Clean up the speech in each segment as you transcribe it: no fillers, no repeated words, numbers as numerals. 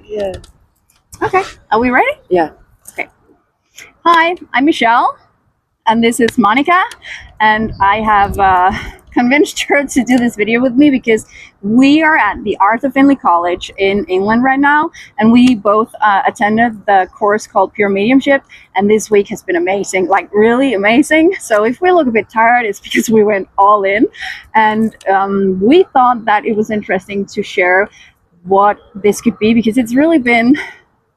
Yeah. Okay, are we ready? Yeah. Okay. Hi, I'm Michelle, and this is Monika, and I have convinced her to do this video with me because we are at the Arthur Findlay College in England right now, and we both attended the course called Pure Mediumship, and this week has been amazing, like really amazing. So if we look a bit tired, it's because we went all in, and we thought that it was interesting to share what this could be because it's really been,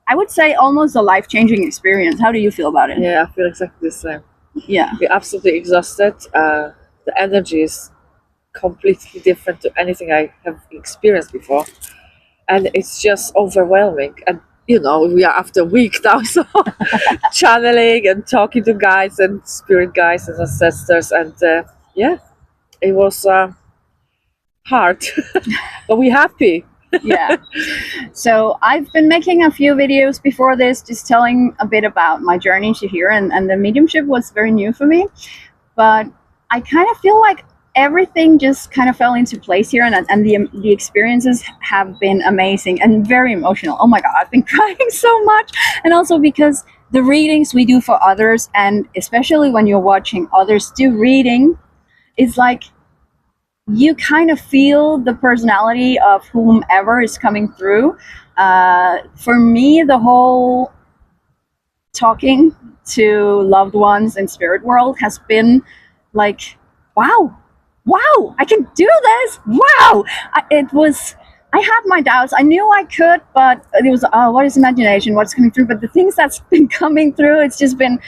I would say, almost a life-changing experience. How do you feel about it? Yeah, I feel exactly the same. Yeah. We're absolutely exhausted. The energy is completely different to anything I have experienced before. And it's just overwhelming. And, we are after a week now, so channeling and talking to guides and spirit guides and ancestors. And yeah, it was hard, but we're happy. Yeah. So I've been making a few videos before this, just telling a bit about my journey to here, and the mediumship was very new for me. But I kind of feel like everything just kind of fell into place here, and the experiences have been amazing and very emotional. Oh my God, I've been crying so much. And also because the readings we do for others, and especially when you're watching others do reading, it's like you kind of feel the personality of whomever is coming through. For me, the whole talking to loved ones in spirit world has been like, wow, I can do this. Wow. I had my doubts. I knew I could, but it was, what is imagination? What's coming through? But the things that's been coming through, it's just been,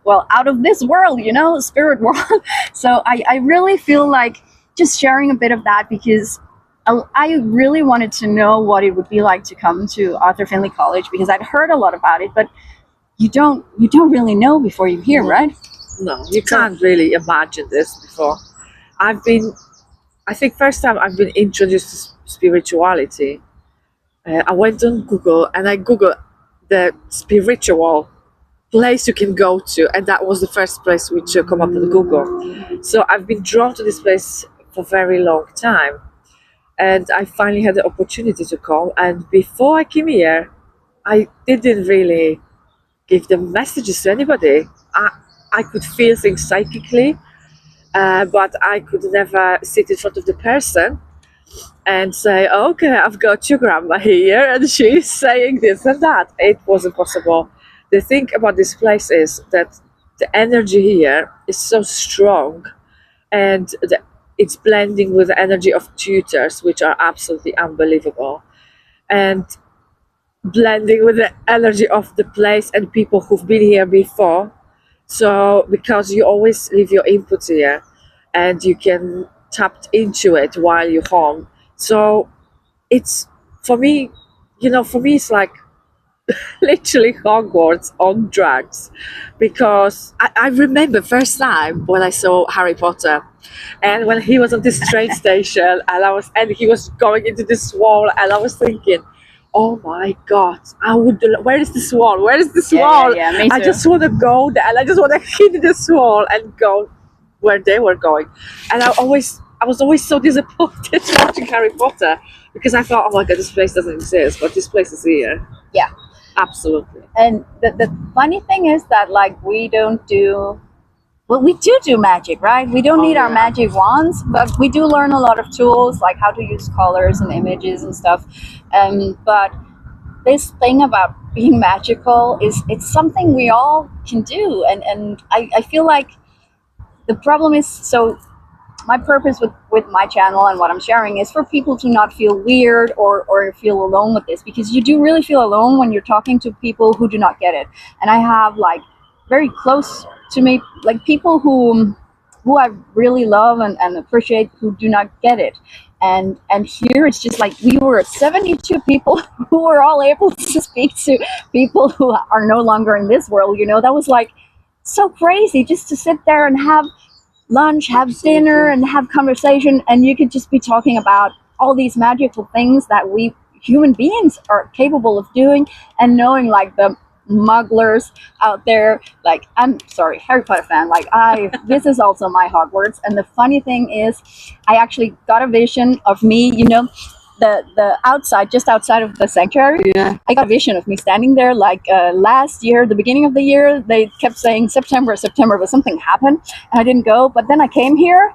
well, out of this world, spirit world. So I really feel like just sharing a bit of that because I really wanted to know what it would be like to come to Arthur Findlay College because I'd heard a lot about it, but you don't really know before you're here, right? No, you can't really imagine this before. I think first time I've been introduced to spirituality, I went on Google and I Googled the spiritual place you can go to, and that was the first place which come up on Google. So I've been drawn to this place for a very long time, and I finally had the opportunity to come. And before I came here, I didn't really give the messages to anybody. I could feel things psychically, but I could never sit in front of the person and say, okay, I've got your grandma here and she's saying this and that. It wasn't possible. The thing about this place is that the energy here is so strong, and it's blending with the energy of tutors, which are absolutely unbelievable, and blending with the energy of the place and people who've been here before. So because you always leave your input here and you can tap into it while you're home. So it's, for me, it's like literally Hogwarts on drugs, because I remember first time when I saw Harry Potter, and when he was on this train station and he was going into this wall, and I was thinking, oh my God, where is this wall? Where is this wall? Yeah, me too. I just want to go there, and I just want to hit this wall and go where they were going. And I was always so disappointed watching Harry Potter, because I thought, oh my God, this place doesn't exist, but this place is here. Yeah. Absolutely. And the funny thing is that, like, we do magic, right? We don't need our magic wands, but we do learn a lot of tools, like how to use colors and images and stuff. But this thing about being magical it's something we all can do. And I feel like the problem is, so my purpose with my channel and what I'm sharing is for people to not feel weird or feel alone with this, because you do really feel alone when you're talking to people who do not get it. And I have, like, very close to me, like, people who I really love and appreciate, who do not get it. And here it's just like we were 72 people who were all able to speak to people who are no longer in this world. That was like so crazy, just to sit there and have lunch, have dinner, and have conversation, and you could just be talking about all these magical things that we human beings are capable of doing, and knowing, like, the mugglers out there, like, I'm sorry, Harry Potter fan, like, this is also my Hogwarts. And the funny thing is, I actually got a vision of me, the outside, just outside of the sanctuary, Yeah. I got a vision of me standing there. Like last year, the beginning of the year, they kept saying September, September, but something happened and I didn't go. But then I came here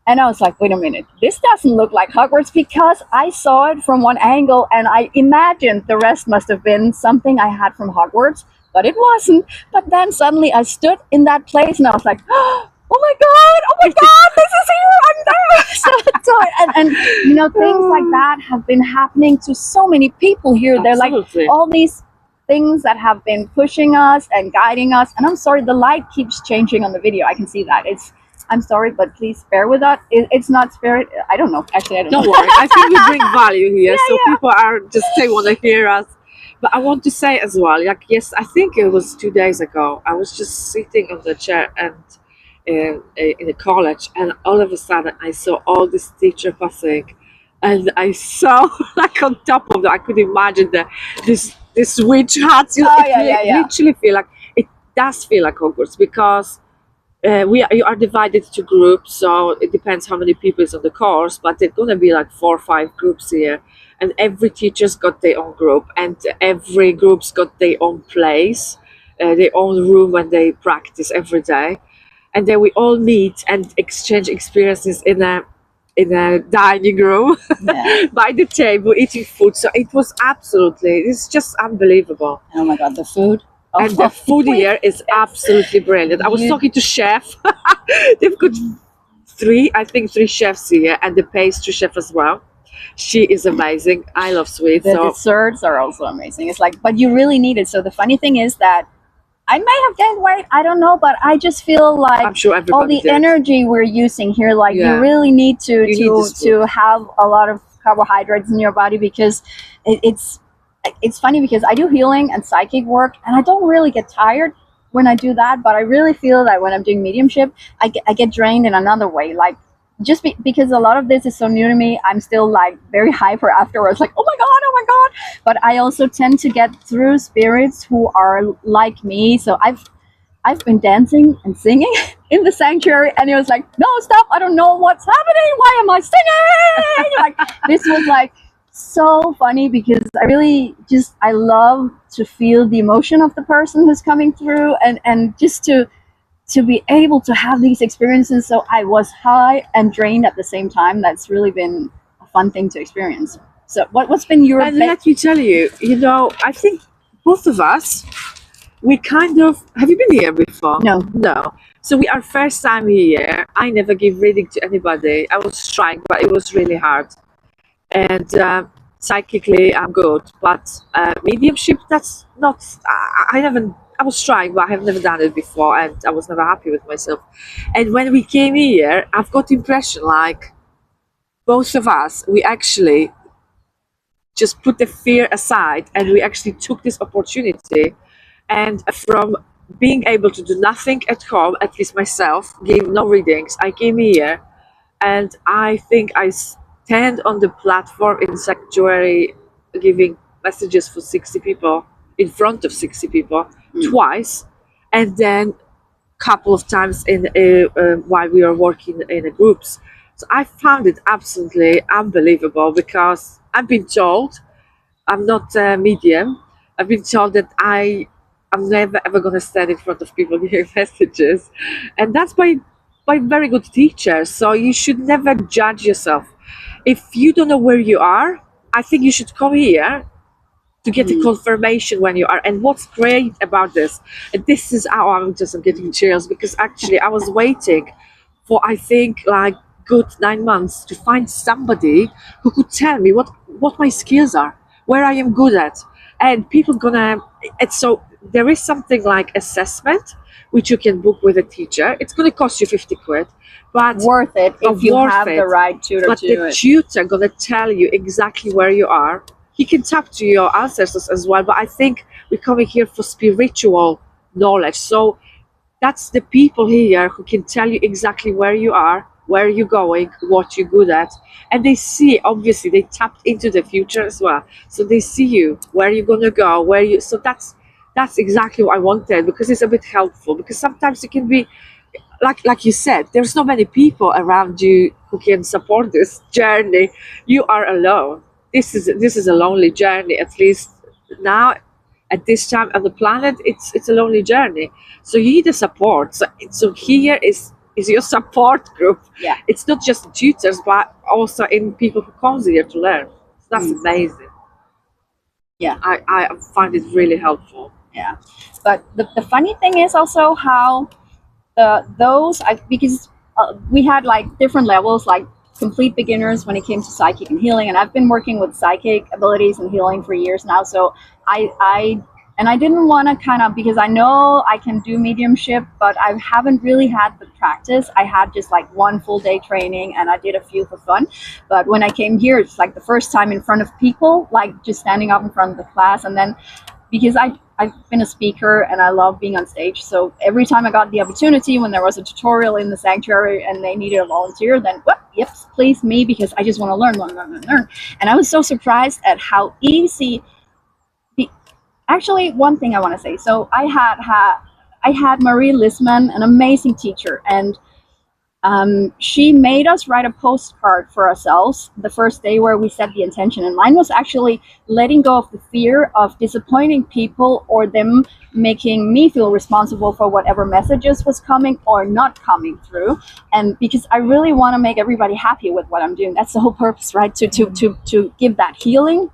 and I was like, wait a minute, this doesn't look like Hogwarts, because I saw it from one angle and I imagined the rest must have been something I had from Hogwarts, but it wasn't. But then suddenly I stood in that place and I was like, oh my God, this is here, I'm there. And you know, things like that have been happening to so many people here. They're like Absolutely. all these things that have been pushing us and guiding us. And I'm sorry, the light keeps changing on the video. I can see that. I'm sorry, but please bear with that. It's not spirit. I don't know. Actually, I don't know. Don't worry. I think we bring value here, Yeah, so yeah. people are just, they want to hear us. But I want to say as well, like, yes, I think it was 2 days ago. I was just sitting on the chair and in a college, and all of a sudden I saw all this teacher passing, and I saw like on top of that, I could imagine this witch hats. You know, Oh, it yeah. literally feel like, it does feel like Hogwarts, because you are divided to groups, so it depends how many people is on the course, but there's gonna be like 4 or 5 groups here, and every teacher's got their own group, and every group's got their own place, their own room when they practice every day, and then we all meet and exchange experiences in a dining room Yeah. by the table eating food. So it was absolutely, it's just unbelievable. Oh my God, the food. Oh, And the food here is absolutely brilliant. I was You- talking to chef. They've got three chefs here, and the pastry chef as well. She is amazing. I love sweets. The So desserts are also amazing. It's like, but you really need it. So the funny thing is that I may have gained weight. I don't know, but I just feel like I'm sure all everybody the did. energy we're using here, like Yeah. you really need to You need this to have a lot of carbohydrates in your body, because it's funny because I do healing and psychic work and I don't really get tired when I do that, but I really feel that when I'm doing mediumship, I get drained in another way. Like just because a lot of this is so new to me, I'm still like very hyper afterwards, like, oh my God. But I also tend to get through spirits who are like me. So I've been dancing and singing in the sanctuary, and it was like, no, stop, I don't know what's happening. Why am I singing? Like, this was like so funny because I love to feel the emotion of the person who's coming through, and just to be able to have these experiences. So I was high and drained at the same time. That's really been a fun thing to experience. So what's been your And let me tell you, I think both of us, we kind of, have you been here before? No. So we are first time here. I never give reading to anybody. I was trying, but it was really hard. And psychically, I'm good, but mediumship, that's not. I was trying, but I have never done it before, and I was never happy with myself. And when we came here, I've got the impression like both of us, we actually just put the fear aside, and we actually took this opportunity, and from being able to do nothing at home, at least myself, give no readings, I came here, and I think I stand on the platform in sanctuary giving messages for 60 people, in front of 60 people, twice, and then couple of times in while we are working in the groups. So I found it absolutely unbelievable, because I've been told I'm not a medium. I've been told that I'm never ever going to stand in front of people giving messages, and that's by very good teachers. So you should never judge yourself. If you don't know where you are, I think you should come here to get a confirmation when you are. And what's great about this, and this is how I'm getting chills, because actually I was waiting for, I think, like good 9 months to find somebody who could tell me what my skills are, where I am good at. And people gonna, and so there is something like assessment which you can book with a teacher. It's gonna cost you 50 quid, but worth it if you worth have it. the right tutor but to do the it. tutor gonna tell you exactly where you are. He can tap to your ancestors as well, but I think we're coming here for spiritual knowledge. So that's the people here who can tell you exactly where you are, where you're going, what you're good at. And they see, obviously, they tapped into the future as well. So they see you, where you're gonna go, so that's exactly what I wanted, because it's a bit helpful. Because sometimes it can be like you said, there's not many people around you who can support this journey. You are alone. this is a lonely journey. At least now, at this time on the planet, it's a lonely journey. So you need a support. So here is your support group. Yeah. It's not just tutors, but also in people who comes here to learn. So that's amazing. Yeah. I find it really helpful. Yeah, but the funny thing is also how because we had like different levels, like complete beginners when it came to psychic and healing, and I've been working with psychic abilities and healing for years now. So I didn't want to kind of, because I know I can do mediumship, but I haven't really had the practice. I had just like one full day training and I did a few for fun. But when I came here, it's like the first time in front of people, like just standing up in front of the class. And then because I've been a speaker and I love being on stage. So every time I got the opportunity, when there was a tutorial in the sanctuary and they needed a volunteer, then, well, yep, please me, because I just want to learn. And I was so surprised at how easy. Actually, one thing I want to say. So I had Marie Lisman, an amazing teacher, and she made us write a postcard for ourselves the first day where we set the intention. And mine was actually letting go of the fear of disappointing people or them making me feel responsible for whatever messages was coming or not coming through. And because I really want to make everybody happy with what I'm doing. That's the whole purpose, right? To give that healing.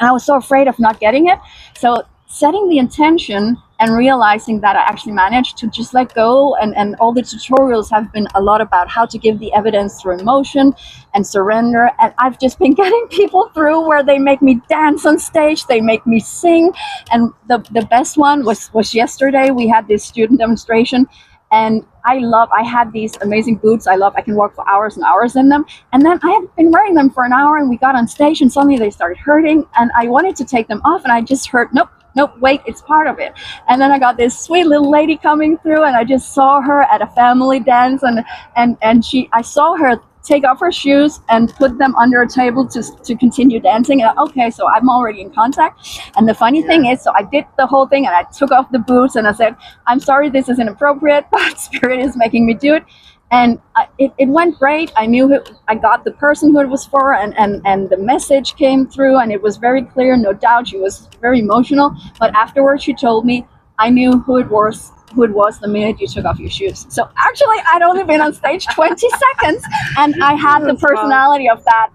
And I was so afraid of not getting it. So setting the intention and realizing that I actually managed to just let go, and all the tutorials have been a lot about how to give the evidence through emotion and surrender. And I've just been getting people through where they make me dance on stage, they make me sing. And the best one was yesterday. We had this student demonstration, and I had these amazing boots. I can walk for hours and hours in them. And then I had been wearing them for an hour and we got on stage and suddenly they started hurting and I wanted to take them off and I just heard, nope, wait, it's part of it. And then I got this sweet little lady coming through and I just saw her at a family dance and I saw her take off her shoes and put them under a table to continue dancing. And okay, so I'm already in contact. And the funny thing is, so I did the whole thing and I took off the boots and I said, I'm sorry, this is inappropriate, but Spirit is making me do it. And it went great. I knew I got the person who it was for, and the message came through and it was very clear, no doubt. She was very emotional, but afterwards she told me, I knew who it was the minute you took off your shoes. So actually I'd only been on stage 20 seconds and I had the personality of that.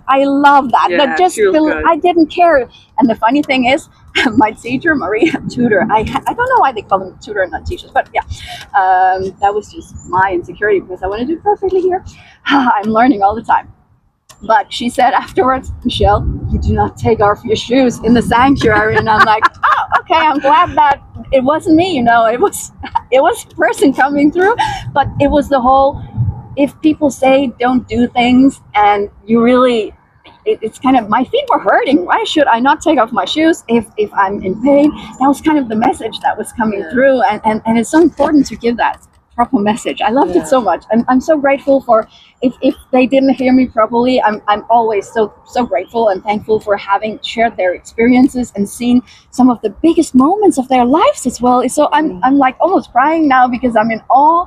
I love that. Yeah, That just I didn't care. And the funny thing is, my teacher, tutor, I don't know why they call them tutor and not teachers, but yeah, that was just my insecurity because I want to do perfectly here. I'm learning all the time. But she said afterwards, Michelle, you do not take off your shoes in the sanctuary. And I'm like, oh, okay, I'm glad that it wasn't me, it was a person coming through. But it was the whole, if people say don't do things and you really, it's kind of, my feet were hurting. Why should I not take off my shoes if I'm in pain? That was kind of the message that was coming through. And it's so important to give that proper message. I loved it so much. I'm so grateful for, if they didn't hear me properly, I'm always so grateful and thankful for having shared their experiences and seen some of the biggest moments of their lives as well. So I'm like almost crying now because I'm in awe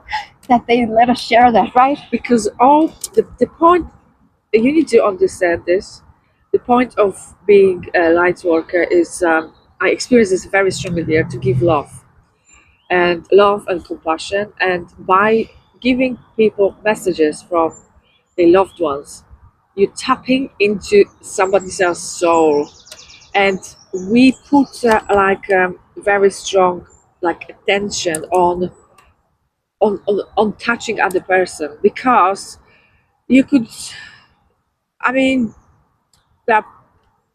that they let us share that, right? Because all the point, you need to understand this, the point of being a light worker is, I experience this very strongly here, to give love and compassion, and by giving people messages from their loved ones, you're tapping into somebody else's soul, and we put very strong attention on touching other person, because you could, there are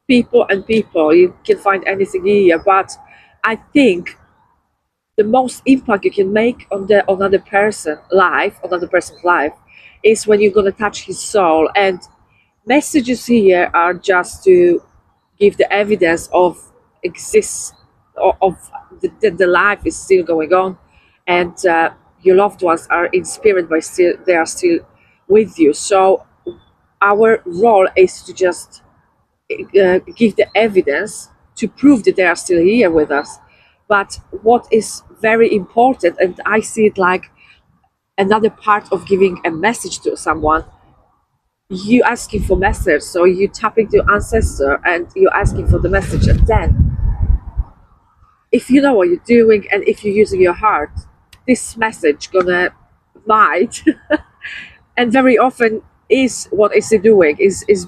people and people, you can find anything here, but I think the most impact you can make on another person's life is when you're going to touch his soul. And messages here are just to give the evidence of the life is still going on, and your loved ones are in spirit, but they are still with you. So our role is to just give the evidence to prove that they are still here with us. But what is very important, and I see it like another part of giving a message to someone, you asking for message. So you tap into your ancestor and you're asking for the message, and then if you know what you're doing and if you're using your heart, this message gonna might and very often is what is it doing is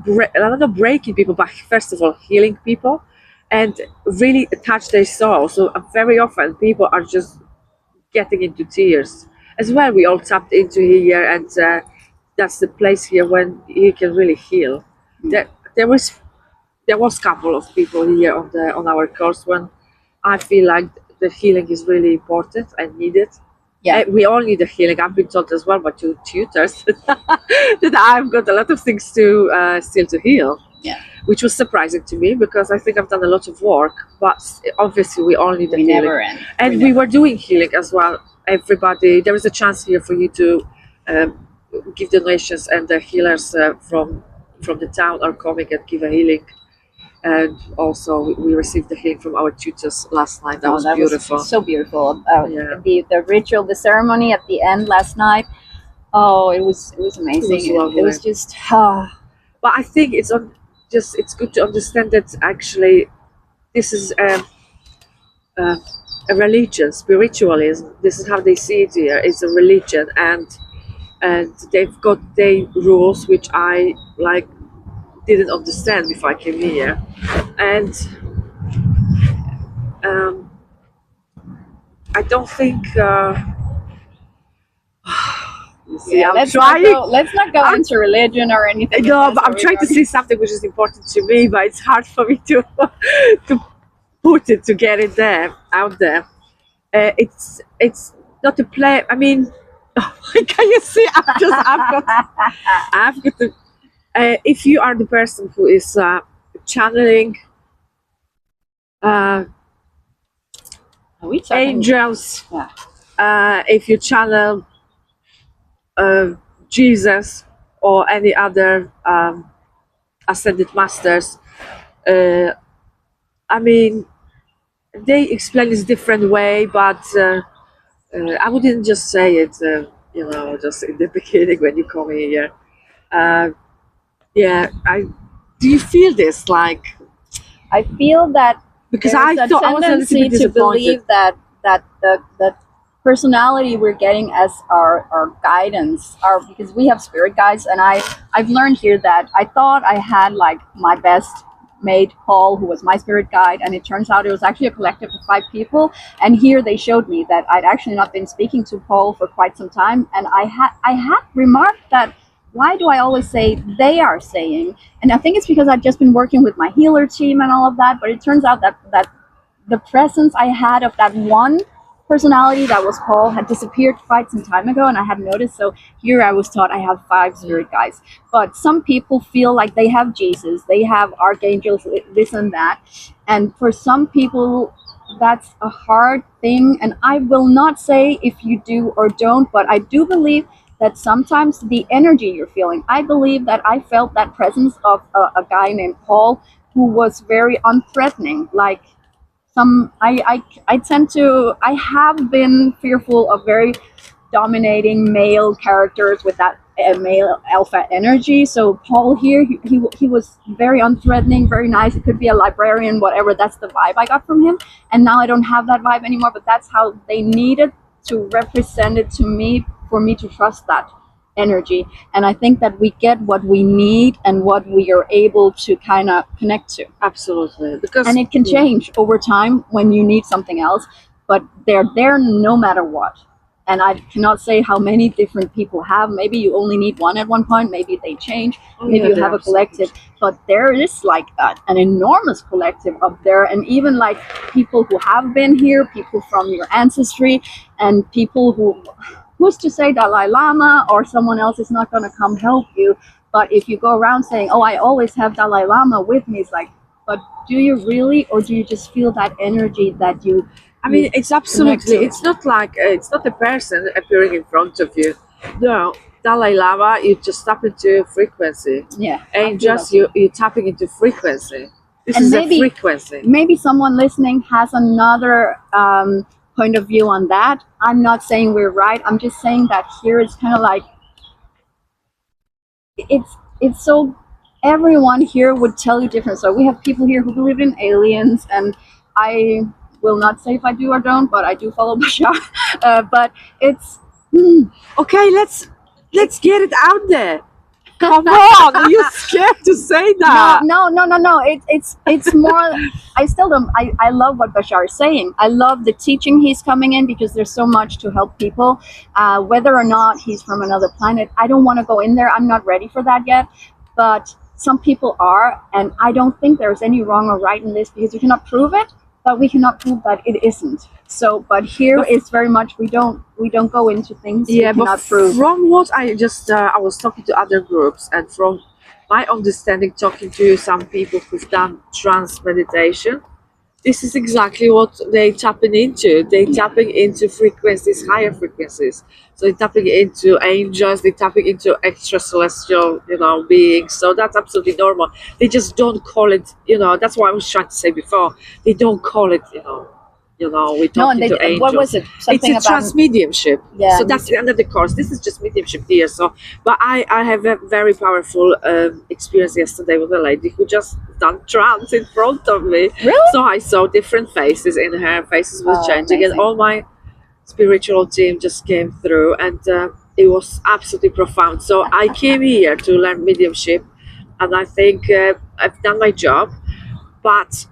not breaking people, but first of all healing people and really touch their soul. So very often people are just getting into tears as well. We all tapped into here, and that's the place here when you can really heal. There was a couple of people here on our course when I feel like the healing is really important and needed. Yeah. We all need a healing. I've been told as well by two tutors that I've got a lot of things to still to heal. Yeah. Which was surprising to me because I think I've done a lot of work, but obviously we all need a We healing. never end. And we were doing healing as well. Everybody, there is a chance here for you to give donations, and the healers from the town are coming and give a healing. And also we received the healing from our tutors last night. That was beautiful. Was so beautiful. Yeah. The ritual, the ceremony at the end last night. Oh, it was amazing. It was just. But I think it's good to understand that actually this is a religion, spiritualism. This is how they see it here. It's a religion, and they've got their rules, which I didn't understand before I came here, and I don't think. Let's not go into religion or anything. No, but I'm trying to say something which is important to me, but it's hard for me to to get it out there. It's not a play. I mean, can you see? I've got to. If you are the person who is channeling angels, if you channel Jesus or any other ascended masters, I mean, they explain this different way, but I wouldn't just say it, just in the beginning when you come here. Do you feel this? I feel that because there's I thought I was a little bit to believe that the personality we're getting as our guidance are, because we have spirit guides, and I've learned here that I thought I had my best mate Paul, who was my spirit guide, and it turns out it was actually a collective of 5 people. And here they showed me that I'd actually not been speaking to Paul for quite some time, and I had remarked that, why do I always say they are saying? And I think it's because I've just been working with my healer team and all of that, but it turns out that the presence I had of that one personality that was Paul had disappeared quite some time ago, and I had noticed. So here I was taught I have 5 spirit guides, but some people feel like they have Jesus, they have archangels, this and that, and for some people that's a hard thing. And I will not say if you do or don't, but I do believe that sometimes the energy you're feeling, I believe that I felt that presence of a guy named Paul who was very unthreatening. I have been fearful of very dominating male characters with that male alpha energy. So Paul here, he was very unthreatening, very nice. It could be a librarian, whatever. That's the vibe I got from him. And now I don't have that vibe anymore, but that's how they needed to represent it to me, for me to trust that energy. And I think that we get what we need and what we are able to kind of connect to. Absolutely. And it can change over time when you need something else, but they're there no matter what. And I cannot say how many different people have. Maybe you only need one at one point. Maybe they change. Maybe you have a collective. But there is an enormous collective up there. And even people who have been here, people from your ancestry, and people who's to say Dalai Lama or someone else is not going to come help you. But if you go around saying, oh, I always have Dalai Lama with me, it's but do you really? Or do you just feel that energy that you... I mean, it's absolutely, it's not it's not a person appearing in front of you. No, Dalai Lama, you just tap into frequency. Yeah. And just you're tapping into frequency. This is a frequency. Maybe someone listening has another point of view on that. I'm not saying we're right. I'm just saying that here it's kind of it's so everyone here would tell you different. So we have people here who believe in aliens, and I will not say if I do or don't, but I do follow Bashar. But it's Okay, let's get it out there. Come on, are you scared to say that? no. It's more. I still don't. I love what Bashar is saying. I love the teaching he's coming in because there's so much to help people. Whether or not he's from another planet, I don't want to go in there. I'm not ready for that yet. But some people are, and I don't think there's any wrong or right in this because we cannot prove it, but we cannot prove that it isn't. So, but here it's very much we don't go into things we cannot prove. From what I was talking to other groups, and from my understanding, talking to some people who've done trance meditation, this is exactly what they're tapping into. They're tapping into frequencies, higher frequencies. So they're tapping into angels, they're tapping into extra celestial, beings. So that's absolutely normal. They just don't call it, that's what I was trying to say before. They don't call it, we're talking to angels. What was it? Something it's a trance mediumship. Yeah. So that's another course. This is just mediumship here. So, but I have a very powerful experience yesterday with a lady who just done trance in front of me. Really? So I saw different faces in her. Faces was changing, amazing. and all my spiritual team just came through, and it was absolutely profound. So I came here to learn mediumship, and I think I've done my job, but.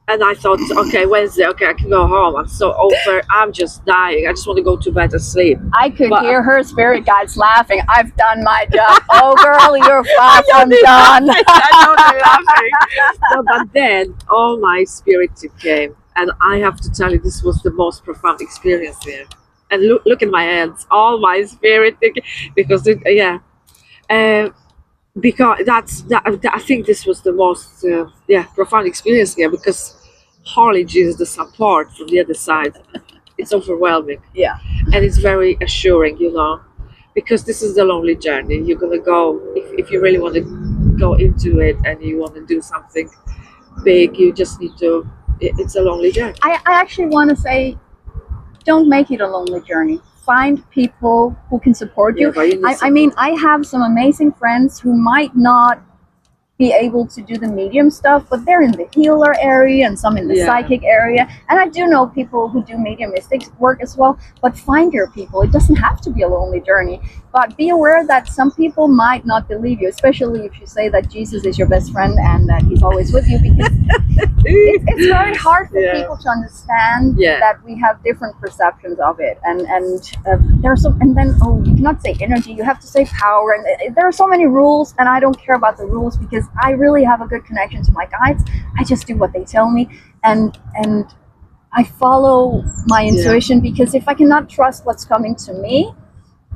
And I thought, okay, Wednesday, okay, I can go home. I'm so over. I'm just dying. I just want to go to bed and sleep. I could hear her spirit guides laughing. I've done my job. Oh, girl, you're far from done. I know they're laughing. No, but then all my spirit team came, and I have to tell you, this was the most profound experience here. And look at my hands, all my spirit, because because I think this was the most profound experience here, because holy Jesus, the support from the other side, it's overwhelming. Yeah. And it's very assuring, because this is the lonely journey. You're gonna go, if you really want to go into it and you want to do something big, you just need to, it's a lonely journey. I actually want to say, don't make it a lonely journey. Find people who can support you. I mean, I have some amazing friends who might not be able to do the medium stuff, but they're in the healer area and some in the psychic area. And I do know people who do mediumistic work as well, but find your people. It doesn't have to be a lonely journey, but be aware that some people might not believe you, especially if you say that Jesus is your best friend and that he's always with you, because it's very hard for people to understand that we have different perceptions of it. And there's so, and then, you cannot say energy, you have to say power. And there are so many rules, and I don't care about the rules because I really have a good connection to my guides. I just do what they tell me, and I follow my intuition, because if I cannot trust what's coming to me,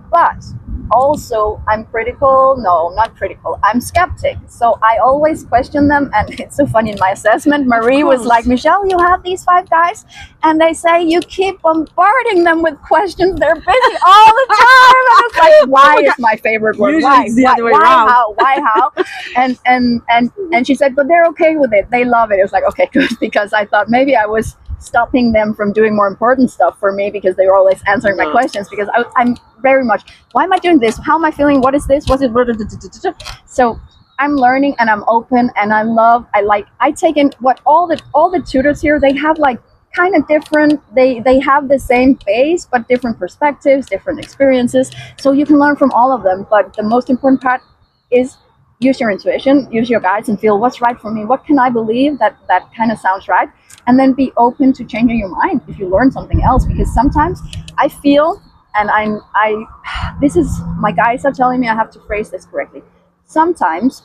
but also I'm critical. No, not critical. I'm skeptic. So I always question them. And it's so funny, in my assessment, Marie was like, Michelle, you have these 5 guys, and they say you keep bombarding them with questions. They're busy all the time. And it's like, why is my favorite word? Why? How? And she said, but they're okay with it. They love it. It was like, okay, good, because I thought maybe I was stopping them from doing more important stuff for me, because they were always answering my questions, because I'm very much, why am I doing this? How am I feeling? What is this? What's it? So I'm learning, and I'm open, and I take in what all the tutors here, they have like kind of different, they have the same base, but different perspectives, different experiences. So you can learn from all of them. But the most important part is use your intuition, use your guides, and feel what's right for me. What can I believe that kind of sounds right? And then be open to changing your mind if you learn something else. Because sometimes I feel, and this is, my guides are telling me I have to phrase this correctly. Sometimes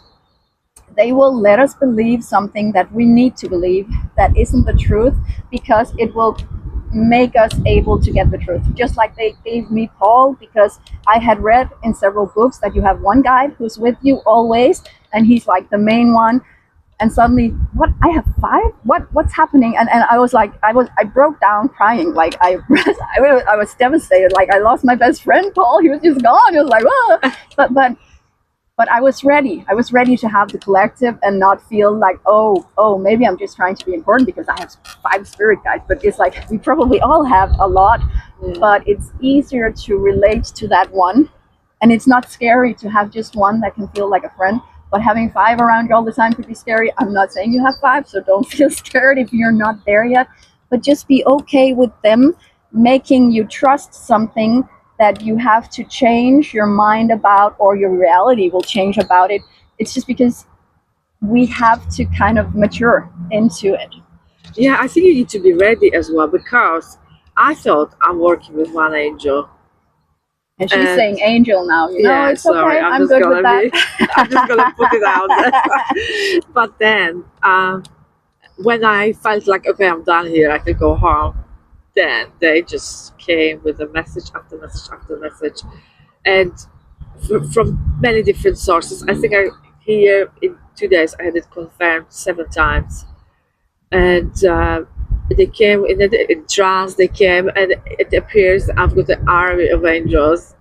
they will let us believe something that we need to believe that isn't the truth, because it will make us able to get the truth. Just like they gave me Paul, because I had read in several books that you have one guide who's with you always, and he's like the main one. And suddenly, what? I have 5? What's happening? And I was like, I broke down crying. Like I was devastated. Like I lost my best friend, Paul. He was just gone. It was like, oh. But I was ready. I was ready to have the collective and not feel like, oh, maybe I'm just trying to be important because I have 5 spirit guides. But it's like, we probably all have a lot, but it's easier to relate to that one And it's not scary to have just one that can feel like a friend, but having 5 around you all the time could be scary. I'm not saying you have 5, so don't feel scared if you're not there yet, but just be okay with them making you trust something that you have to change your mind about, or your reality will change about it. It's just because we have to kind of mature into it. Yeah, I think you need to be ready as well, because I thought I'm working with one angel. And she's saying angel now, you know, Yeah, it's sorry, okay. I'm good with that. I'm just gonna put it out there. But then, when I felt like, okay, I'm done here, I can go home, then they just came with a message after message after message, and from many different sources. I think I here in 2 days I had it confirmed 7 times, and they came in trance. They came, and it appears I've got an army of angels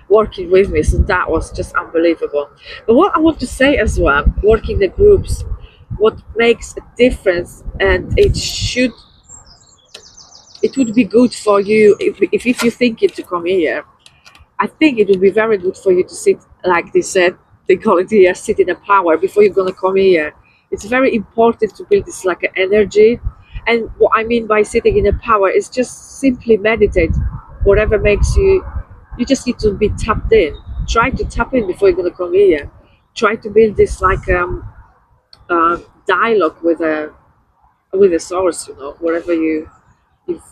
working with me. So that was just unbelievable. But what I want to say as well, working the groups, what makes a difference, and it would be good for you if you're thinking to come here. I think it would be very good for you to sit, like they said, they call it here, sit in a power before you're gonna come here. It's very important to build this like an energy. And what I mean by sitting in a power is just simply meditate. Whatever makes you just need to be tapped in. Try to tap in before you're gonna come here. Try to build this like dialogue with a source, you know, wherever you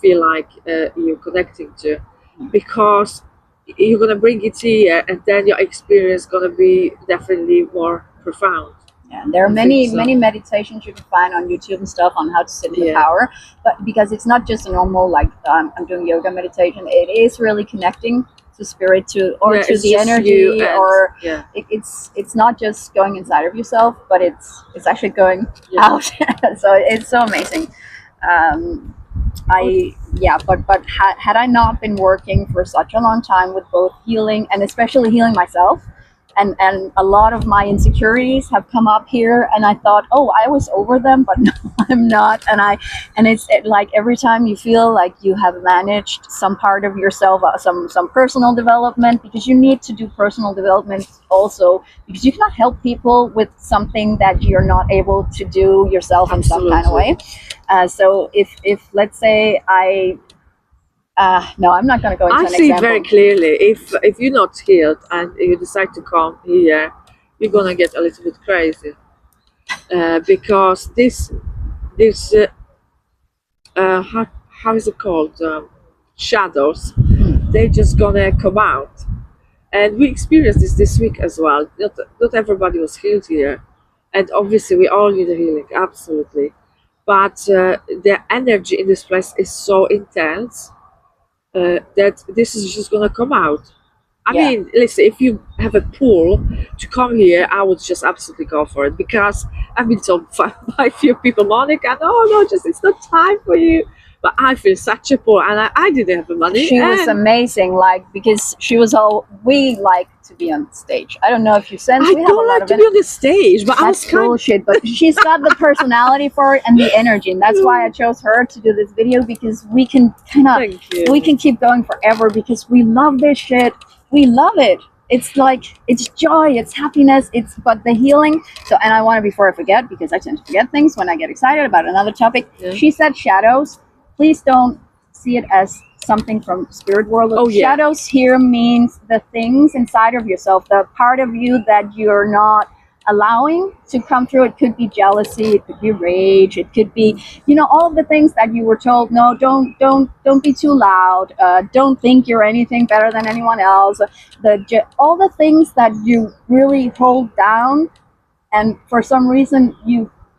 feel like you're connecting to, because you're gonna bring it here, and then your experience gonna be definitely more profound. Yeah, there are I many think so. many meditations you can find on YouTube and stuff on how to sit in the Yeah. power, but because it's not just a normal like I'm doing yoga meditation, it is really connecting to spirit, to Yeah, to it's the just energy, you and- or yeah. it's not just going inside of yourself, but it's actually going Yeah. out. So it's so amazing. But had I not been working for such a long time with both healing and especially healing myself, and a lot of my insecurities have come up here, and I thought, oh, I was over them, but no, I'm not. And it's like every time you feel like you have managed some part of yourself, some personal development, because you need to do personal development also, because you cannot help people with something that you're not able to do yourself in some kind of way. So if let's say no, I'm not going to go into I an see it example. very clearly. If you're not healed and you decide to come here, you're gonna get a little bit crazy, because this how is it called, shadows, they're just gonna come out, and we experienced this week as well. Not everybody was healed here, and obviously we all need a healing, absolutely, but the energy in this place is so intense that this is just gonna come out. I Yeah. mean, listen, if you have a pull to come here, I would just absolutely go for it, because I've been told by a few people, Monika, no, just it's not time for you. But I feel such a pull, and I didn't have the money. She was and amazing, like, because she was all, we like to be on stage. I don't know if you sense, I we have a don't lot like of to be on the stage, but I was That's kind of bullshit, but she's got the personality for it and the energy, and that's why I chose her to do this video, because we can thank you. we can keep going forever, because we love this shit. We love it. It's like, it's joy, it's happiness, but the healing. So, and I want to, before I forget, because I tend to forget things when I get excited about another topic. Yeah. She said shadows. Please don't see it as something from spirit world. Oh, yeah. Shadows here means the things inside of yourself, the part of you that you're not allowing to come through. It could be jealousy, it could be rage, it could be, all of the things that you were told, no, don't be too loud, don't think you're anything better than anyone else, all the things that you really hold down, and for some reason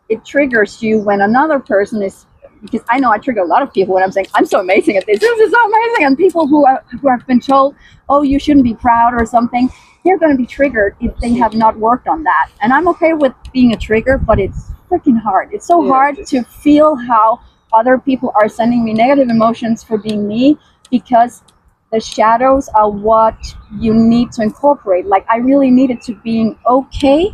it triggers you when another person is, because I know I trigger a lot of people when I'm saying, I'm so amazing at this is so amazing, and people who have been told, oh, you shouldn't be proud or something, they're going to be triggered if they have not worked on that. And I'm okay with being a trigger, but it's freaking hard. It's so hard to feel how other people are sending me negative emotions for being me, because the shadows are what you need to incorporate. Like, I really needed to being okay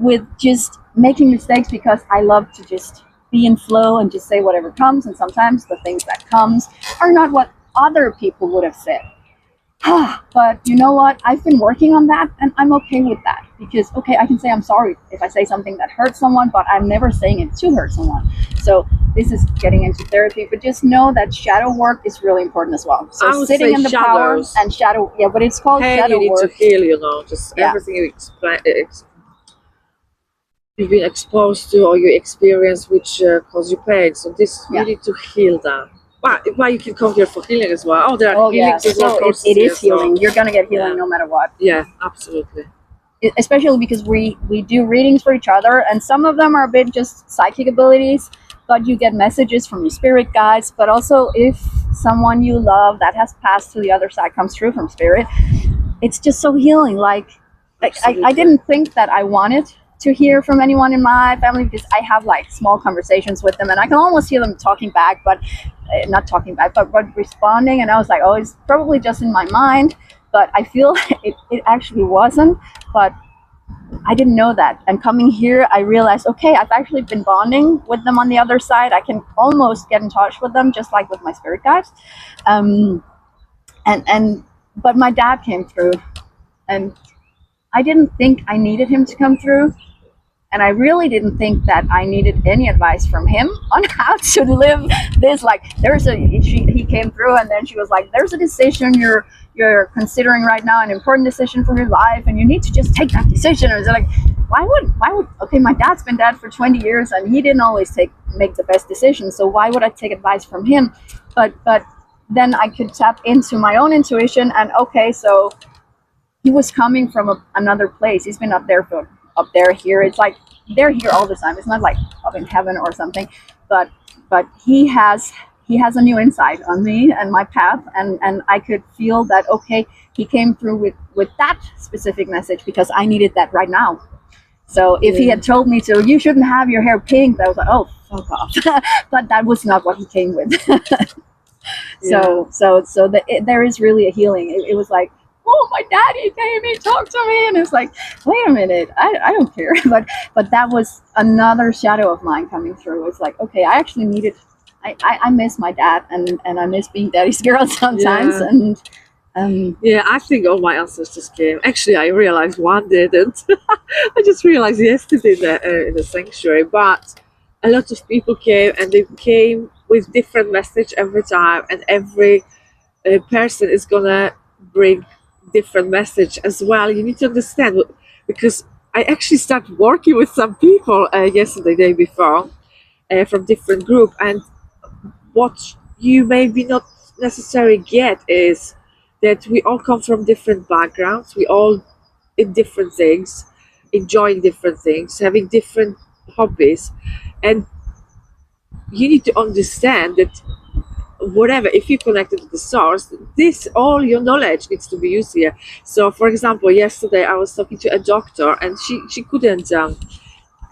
with just making mistakes, because I love to just be in flow and just say whatever comes, and sometimes the things that comes are not what other people would have said. But you know what? I've been working on that, and I'm okay with that, because okay, I can say I'm sorry if I say something that hurts someone, but I'm never saying it to hurt someone. So this is getting into therapy, but just know that shadow work is really important as well. I So would sitting say in the power shadows. and shadow, yeah, but it's called Hey, shadow you need to work. heal, you know, just Yeah. everything you've been exposed to or you experience which cause you pain. So this, Yeah. you need to heal that. Why you can come here for healing as well. Oh, there are Oh yeah, healings as well, so courses it here, is healing. so You're gonna get healing yeah. no matter what. Yeah, absolutely. Especially because we do readings for each other, and some of them are a bit just psychic abilities, but you get messages from your spirit guides. But also, if someone you love that has passed to the other side comes through from spirit, it's just so healing. Like I Absolutely. didn't think that I wanted to hear from anyone in my family, because I have like small conversations with them, and I can almost hear them talking back, but not talking back, but responding. And I was like, oh, it's probably just in my mind, but I feel it actually wasn't. But I didn't know that. And coming here, I realized, okay, I've actually been bonding with them on the other side. I can almost get in touch with them, just like with my spirit guides. But my dad came through, and I didn't think I needed him to come through. And I really didn't think that I needed any advice from him on how to live this. Like, he came through, and then she was like, there's a decision you're considering right now, an important decision for your life, and you need to just take that decision. And it's like, why would okay, my dad's been dead for 20 years, and he didn't always make the best decisions, so why would I take advice from him? But then I could tap into my own intuition, and okay, so he was coming from another place. He's been up there, here. It's like they're here all the time. It's not like up in heaven or something, but he has a new insight on me and my path, and I could feel that, okay, he came through with that specific message because I needed that right now. So if he had told me to, you shouldn't have your hair pink, I was like, oh, fuck off. But that was not what he came with. There is really a healing. It was like, oh, my daddy came, he talked to me, and it's like, wait a minute, I don't care. But that was another shadow of mine coming through. It's like, okay, I actually needed, I miss my dad, and I miss being daddy's girl sometimes. Yeah. And yeah, I think all my ancestors came. Actually, I realized one didn't. I just realized yesterday in the sanctuary, but a lot of people came, and they came with different message every time, and every person is gonna bring different message as well. You need to understand, because I actually started working with some people yesterday, day before, from different group, and what you maybe not necessarily get is that we all come from different backgrounds. We all in different things, enjoying different things, having different hobbies, and you need to understand that whatever, if you're connected to the source, this, all your knowledge needs to be used here. So for example, yesterday I was talking to a doctor, and she couldn't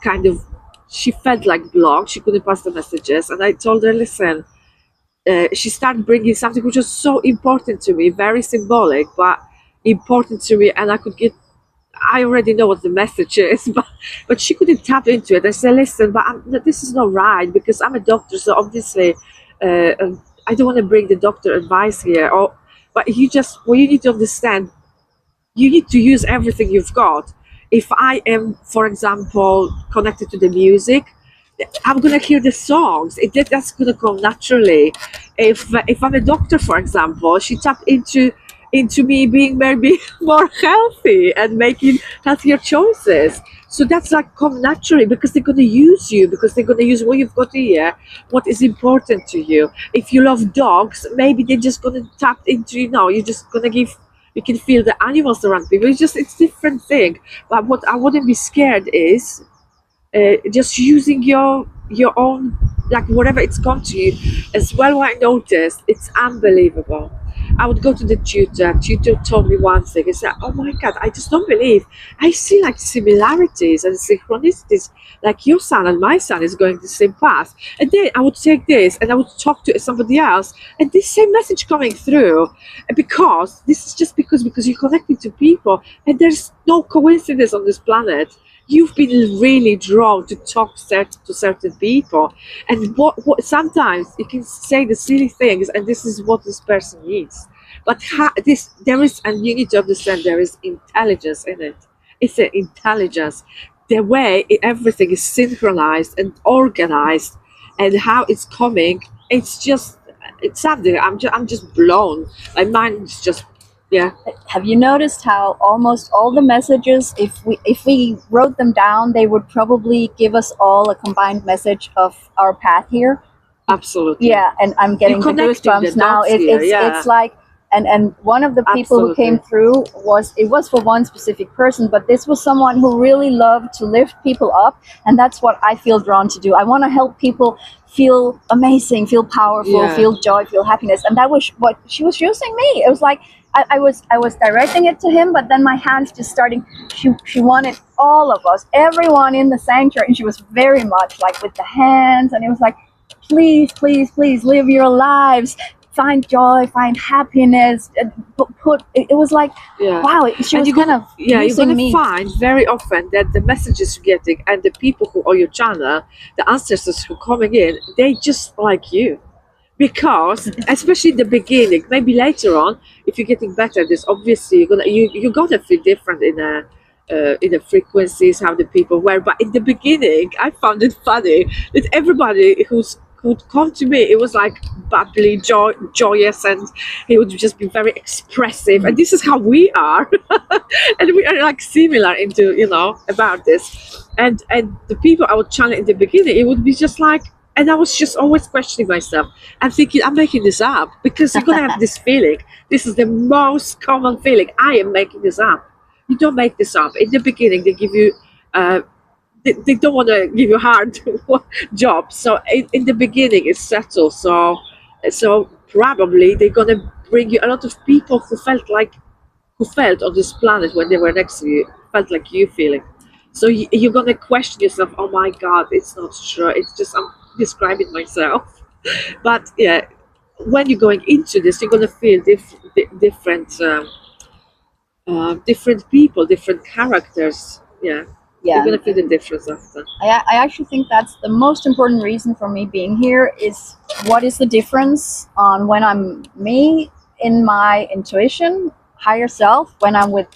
kind of, she felt like blocked, she couldn't pass the messages, and I told her, listen, she started bringing something which was so important to me, very symbolic but important to me, and I already know what the message is, but she couldn't tap into it. I said, listen, but this is not right, because I'm a doctor, so obviously I don't want to bring the doctor advice here. But what you need to understand, you need to use everything you've got. If I am, for example, connected to the music, I'm gonna hear the songs. That's gonna come naturally. If I'm a doctor, for example, she tapped into me being maybe more healthy and making healthier choices. So that's like come naturally, because they're gonna use you, because they're gonna use what you've got here, what is important to you. If you love dogs, maybe they're just gonna tap into, you're just gonna give. You can feel the animals around people. It's different thing. But what I wouldn't be scared is just using your own, like whatever it's come to you as well. What I noticed, it's unbelievable. I would go to the tutor told me one thing. I said, oh my god, I just don't believe, I see like similarities and synchronicities, like your son and my son is going the same path. And then I would take this and I would talk to somebody else, and this same message coming through. And because this is just because you're connected to people, and there's no coincidence on this planet. You've been really drawn to talk to certain people, and what sometimes you can say the silly things, and this is what this person needs. But there is, and you need to understand, there is intelligence in it. It's an intelligence. The way everything is synchronized and organized, and how it's coming, it's something. I'm just blown. My mind is just, yeah. Have you noticed how almost all the messages, if we wrote them down, they would probably give us all a combined message of our path here? Absolutely. Yeah, and I'm getting the connecting goosebumps the now. dots here, It's like, and one of the people who Absolutely. came through was for one specific person, but this was someone who really loved to lift people up, and that's what I feel drawn to do. I want to help people feel amazing, feel powerful, Yeah. feel joy, feel happiness, and that was what she was using me. It was like I was directing it to him, but then my hands just starting. She wanted all of us, everyone in the sanctuary, and she was very much like with the hands, and it was like, please, please, please live your lives, find joy, find happiness. It was like, Yeah. wow, she And was kind of you're using gonna me. find very often that the messages you're getting and the people who are your channel, the ancestors who are coming in, they just like you. Because especially in the beginning, maybe later on, if you're getting better at this, obviously you're gonna feel different in the frequencies, how the people were. But in the beginning, I found it funny that everybody who'd come to me, it was like bubbly, joyous, and he would just be very expressive. And this is how we are, and we are like similar into about this. And the people I would channel in the beginning, it would be just like. And I was just always questioning myself. I'm thinking, I'm making this up because you're going to have this feeling. This is the most common feeling. I am making this up. You don't make this up. In the beginning, they give you, they don't want to give you hard jobs. So in the beginning, it's settled. So probably they're going to bring you a lot of people who felt on this planet when they were next to you, felt like you feeling. So you're going to question yourself, oh my God, it's not true. It's just, I'm describing myself. But yeah, when you're going into this, you're going to feel different different people, different characters. Yeah, Yeah, you're going to feel the difference after. I actually think that's the most important reason for me being here is what is the difference on when I'm me in my intuition, higher self, when I'm with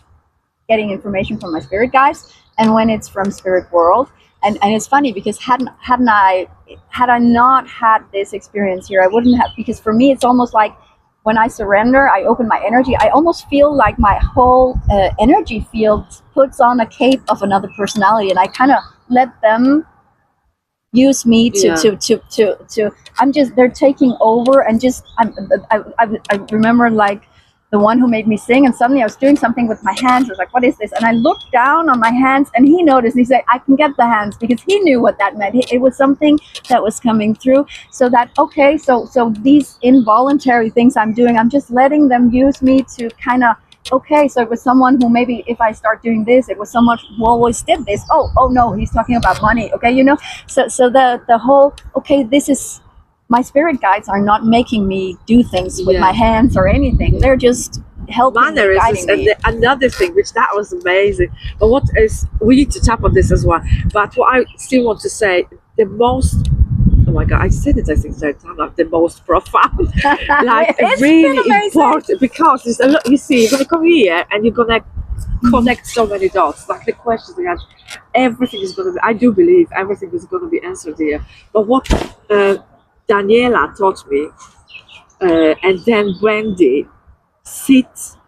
getting information from my spirit guides, and when it's from spirit world. And it's funny because had I not had this experience here, I wouldn't have, because for me it's almost like when I surrender, I open my energy, I almost feel like my whole energy field puts on a cape of another personality, and I kind of let them use me to I'm just, they're taking over, and just I remember like the one who made me sing, and suddenly I was doing something with my hands. I was like, what is this? And I looked down on my hands, and he noticed, and he said, I can get the hands, because he knew what that meant. It was something that was coming through. So that, okay, so these involuntary things I'm doing, I'm just letting them use me to kind of, okay, so it was someone who maybe if I start doing this, it was someone who always did this. Oh no, he's talking about money. Okay, so the whole, okay, this is, my spirit guides are not making me do things with my hands or anything. They're just helping me, guiding me. And another thing, which that was amazing. But what is, we need to tap on this as well. But what I still want to say, the most, oh my God, I said it, I think, third time, like the most profound, like really important, because there's a lot, you see, you're going to come here and you're going to connect so many dots, like the questions again, everything is going to be, I do believe everything is going to be answered here. But what Daniela taught me, and then Wendy,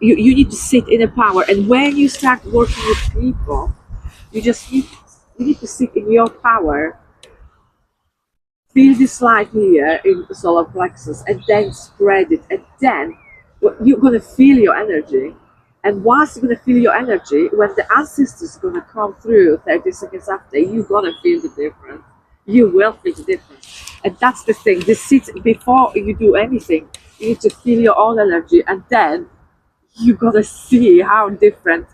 you need to sit in a power, and when you start working with people, you need to sit in your power. Feel this light here in the solar plexus, and then spread it, and then you're gonna feel your energy. And once you're gonna feel your energy, when the ancestors are gonna come through 30 seconds after, you're gonna feel the difference. You will feel the difference. And that's the thing. This sits before you do anything. You need to feel your own energy, and then you're gonna see how different,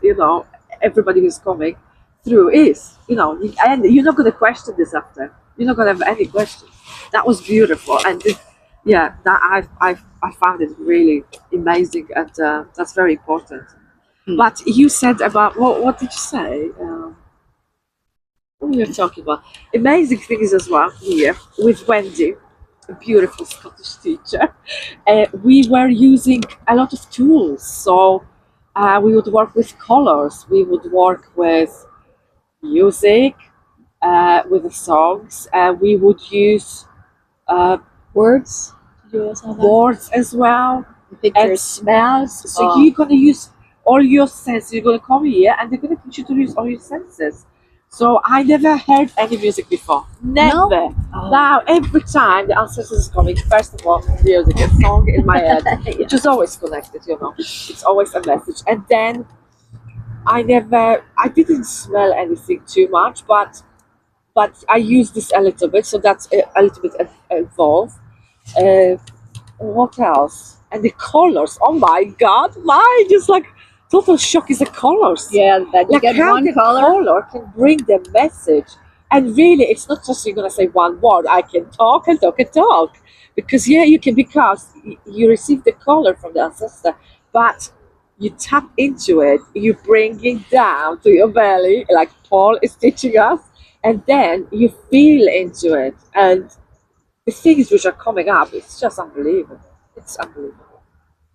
everybody who's coming through is. And you're not gonna question this after. You're not gonna have any questions. That was beautiful, and that I found it really amazing, and that's very important. But you said about what did you say? What were you talking about? Amazing things as well here with Wendy. a beautiful Scottish teacher, we were using a lot of tools. So we would work with colors, we would work with music, with the songs. We would use Words? Did you also have that? words as well, and Pictures. smells. So Oh. you're gonna use all your senses. You're gonna come here, and they're gonna teach you to use all your senses. So I never heard any music before. Never. Oh. Now every time the ancestors is coming, first of all, music, a song in my head, which is always connected. It's always a message. And then I didn't smell anything too much, but I use this a little bit, so that's a little bit involved. Uh, what else? And the colors. Oh my God, my just like total shock is the colors. Yeah, that you Like get how one the color. can bring the message, and really, it's not just you're gonna say one word. I can talk and talk and talk, because yeah, you can because you receive the color from the ancestor, but you tap into it, you bring it down to your belly, like Paul is teaching us, and then you feel into it, and the things which are coming up, it's just unbelievable. It's unbelievable.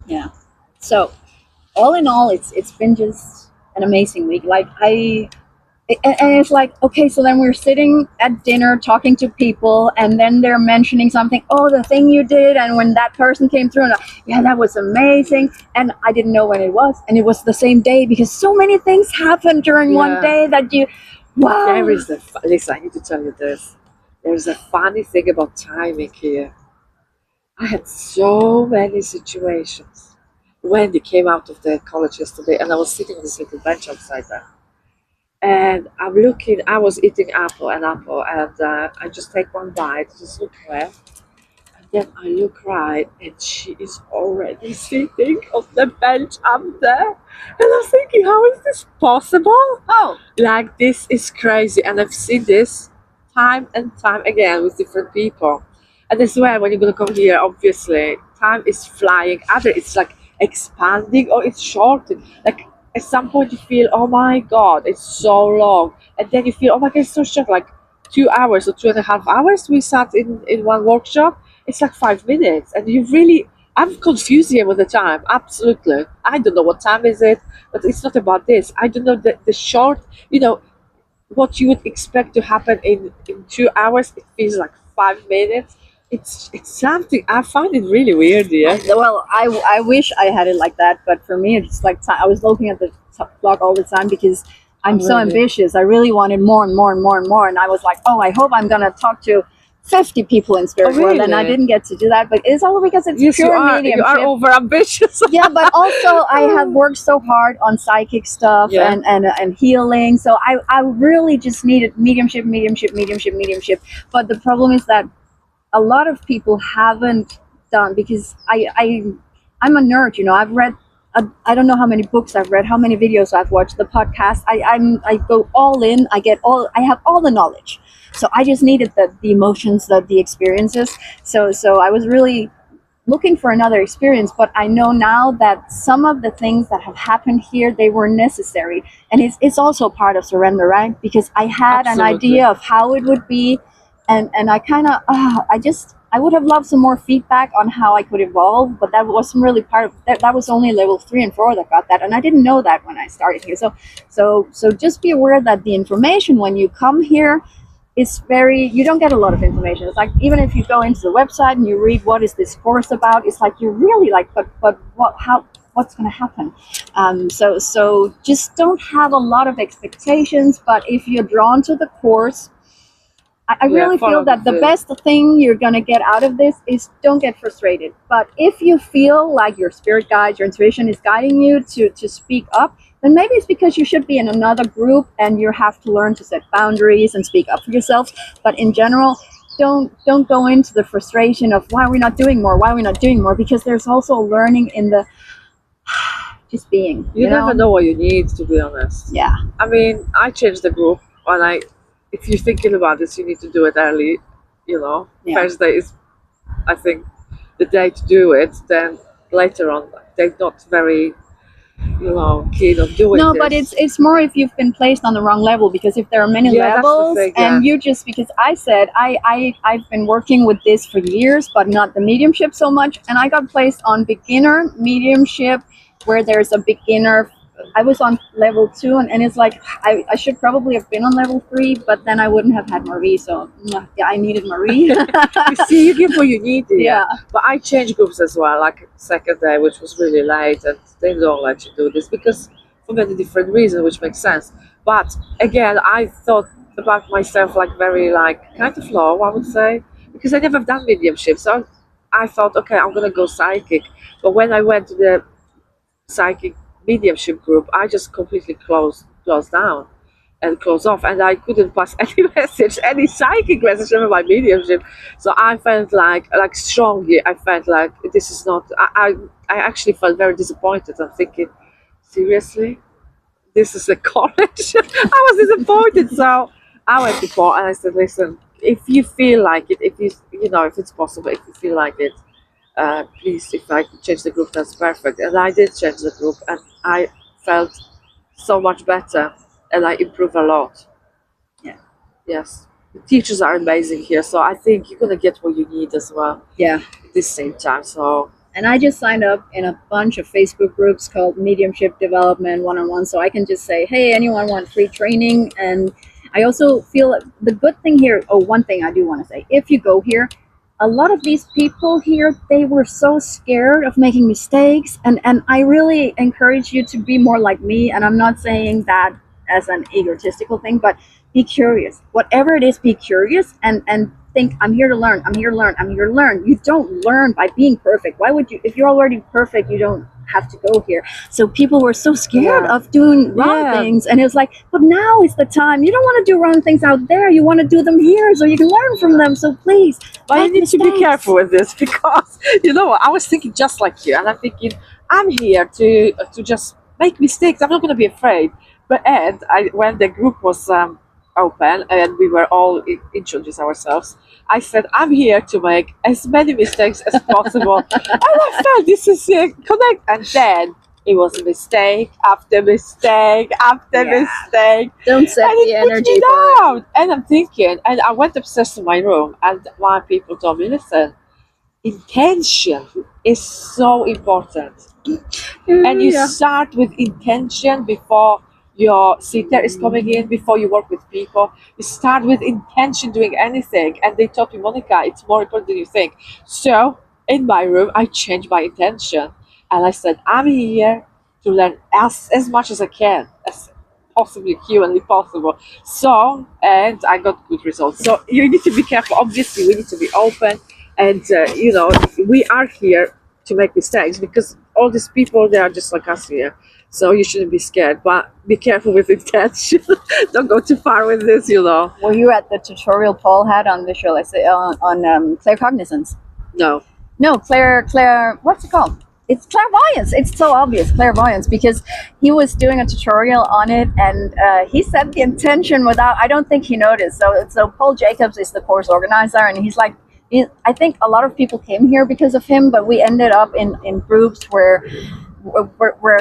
Yeah. So, all in all, it's been just an amazing week. Like and it's like, okay, so then we're sitting at dinner talking to people, and then they're mentioning something. Oh, the thing you did, and when that person came through, and yeah, that was amazing. And I didn't know when it was, and it was the same day, because so many things happened during one Yeah. day that you, wow. There is listen, I need to tell you this. There's a funny thing about timing here. I had so many situations. Wendy came out of the college yesterday, and I was sitting on this little bench outside there. And I'm looking, I was eating an apple, and I just take one bite, just look left. And then I look right, and she is already sitting on the bench up there. And I'm thinking, how is this possible? Oh, Like, this is crazy. And I've seen this time and time again with different people. And I swear, when you're gonna come here, obviously, time is flying. Either it's like expanding or it's shortened. Like at some point you feel, oh my God, it's so long. And then you feel, oh my God, it's so short, like 2 hours or 2.5 hours we sat in one workshop. It's like 5 minutes. And you really, I'm confused here with the time. Absolutely. I don't know what time is it, but it's not about this. I don't know the short, what you would expect to happen in 2 hours, it feels like 5 minutes. It's something I find it really weird. Yeah. well, I wish I had it like that, but for me, it's like I was looking at the clock all the time, because I'm so Really? ambitious. I really wanted more and more and more and more, and I was like, oh, I hope I'm gonna talk to 50 people in spirit Oh, world, and I really? didn't get to do that. But it's all because it's Yes, you pure are. You mediumship. are over ambitious. Yeah, but also I have worked so hard on psychic stuff Yeah. and healing. So I really just needed mediumship. But the problem is that a lot of people haven't done, because I'm a nerd. I've read I don't know how many books I've read, how many videos I've watched, the podcast. I go all in. I have all the knowledge. So I just needed the emotions, the experiences. So I was really looking for another experience, but I know now that some of the things that have happened here, they were necessary, and it's also part of surrender, right? Because I had an Absolutely. idea of how it would be, and I kind of I would have loved some more feedback on how I could evolve, but that wasn't really part of that. That was only level 3 and 4 that got that, and I didn't know that when I started here. So just be aware that the information when you come here, it's you don't get a lot of information. It's like, even if you go into the website and you read what is this course about, it's like you're really like, but what's going to happen? So just don't have a lot of expectations. But if you're drawn to the course, I really follow feel that the the- best thing you're going to get out of this is don't get frustrated. But if you feel like your spirit guide, your intuition is guiding you to speak up, then maybe it's because you should be in another group and you have to learn to set boundaries and speak up for yourself. But in general, don't go into the frustration of why are we not doing more, because there's also learning in the just being. You never know what you need, to be honest. Yeah. I mean, I changed the group, and if you're thinking about this, you need to do it early. Yeah. Thursday is, I think, the day to do it. Then later on, they're not very keen on doing No, this. but it's more if you've been placed on the wrong level, because if there are many Yeah, that's the levels thing, and yeah. you just, because I said I've been working with this for years, but not the mediumship so much, and I got placed on beginner mediumship, where there's a beginner. I was on level 2, and it's like I should probably have been on level 3, but then I wouldn't have had Marie, so yeah, I needed Marie. You see, you give what you need. Yeah. But I changed groups as well, like second day, which was really late, and they don't let you do this because for many different reasons, which makes sense. But again, I thought about myself like very like kind of low, I would say, because I never done mediumship. So I thought, okay, I'm gonna go psychic. But when I went to the psychic mediumship group, I just completely closed down and closed off, and I couldn't pass any message, any psychic message over my mediumship. So I felt like strongly. I felt like this is not. I actually felt very disappointed. I'm thinking, seriously, this is a college. I was disappointed. So I went to Paul and I said, listen, if you feel like it, if if it's possible, if you feel like it, please, if I could change the group, that's perfect. And I did change the group, and I felt so much better, and I improved a lot. Yeah. Yes. The teachers are amazing here, so I think you're gonna get what you need as well Yeah. at the same time. So And I just signed up in a bunch of Facebook groups called Mediumship Development One-on-One. So I can just say, hey, anyone want free training? And I also feel the good thing here, one thing I do want to say, if you go here, a lot of these people here, they were so scared of making mistakes. And I really encourage you to be more like me. And I'm not saying that as an egotistical thing, but be curious. Whatever it is, be curious and think, I'm here to learn, I'm here to learn, I'm here to learn. You don't learn by being perfect. Why would you? If you're already perfect, you don't have to go here. So people were so scared of doing wrong things, and it was like, but now is the time. You don't want to do wrong things out there. You want to do them here so you can learn from them. So please, but you make need to be mistakes. careful with this because you know what, I was thinking just like you, and I'm thinking I'm here to just make mistakes. I'm not going to be afraid. But when the group was open and we were all introduced ourselves, I said I'm here to make as many mistakes as possible, and I felt this is connect. And then it was mistake after mistake after mistake. Don't set And the it put energy me for it. down. And I'm thinking, and I went upstairs to my room, and my people told me, listen, intention is so important. And you start with intention before your sitter is coming in, before you work with people. You start with intention doing anything. And they told me, Monika, it's more important than you think. So in my room, I changed my intention. And I said, I'm here to learn as much as I can, as possibly humanly possible. So, and I got good results. So you need to be careful. Obviously, we need to be open. And, we are here to make mistakes because all these people, they are just like us here. So you shouldn't be scared, but be careful with intention. Don't go too far with this, Were you at the tutorial Paul had on visualization on claircognizance? No. No, Claire, what's it called? It's clairvoyance. It's so obvious, clairvoyance, because he was doing a tutorial on it, and he set the intention without. I don't think he noticed. So Paul Jacobs is the course organizer, and he's like, I think a lot of people came here because of him, but we ended up in groups where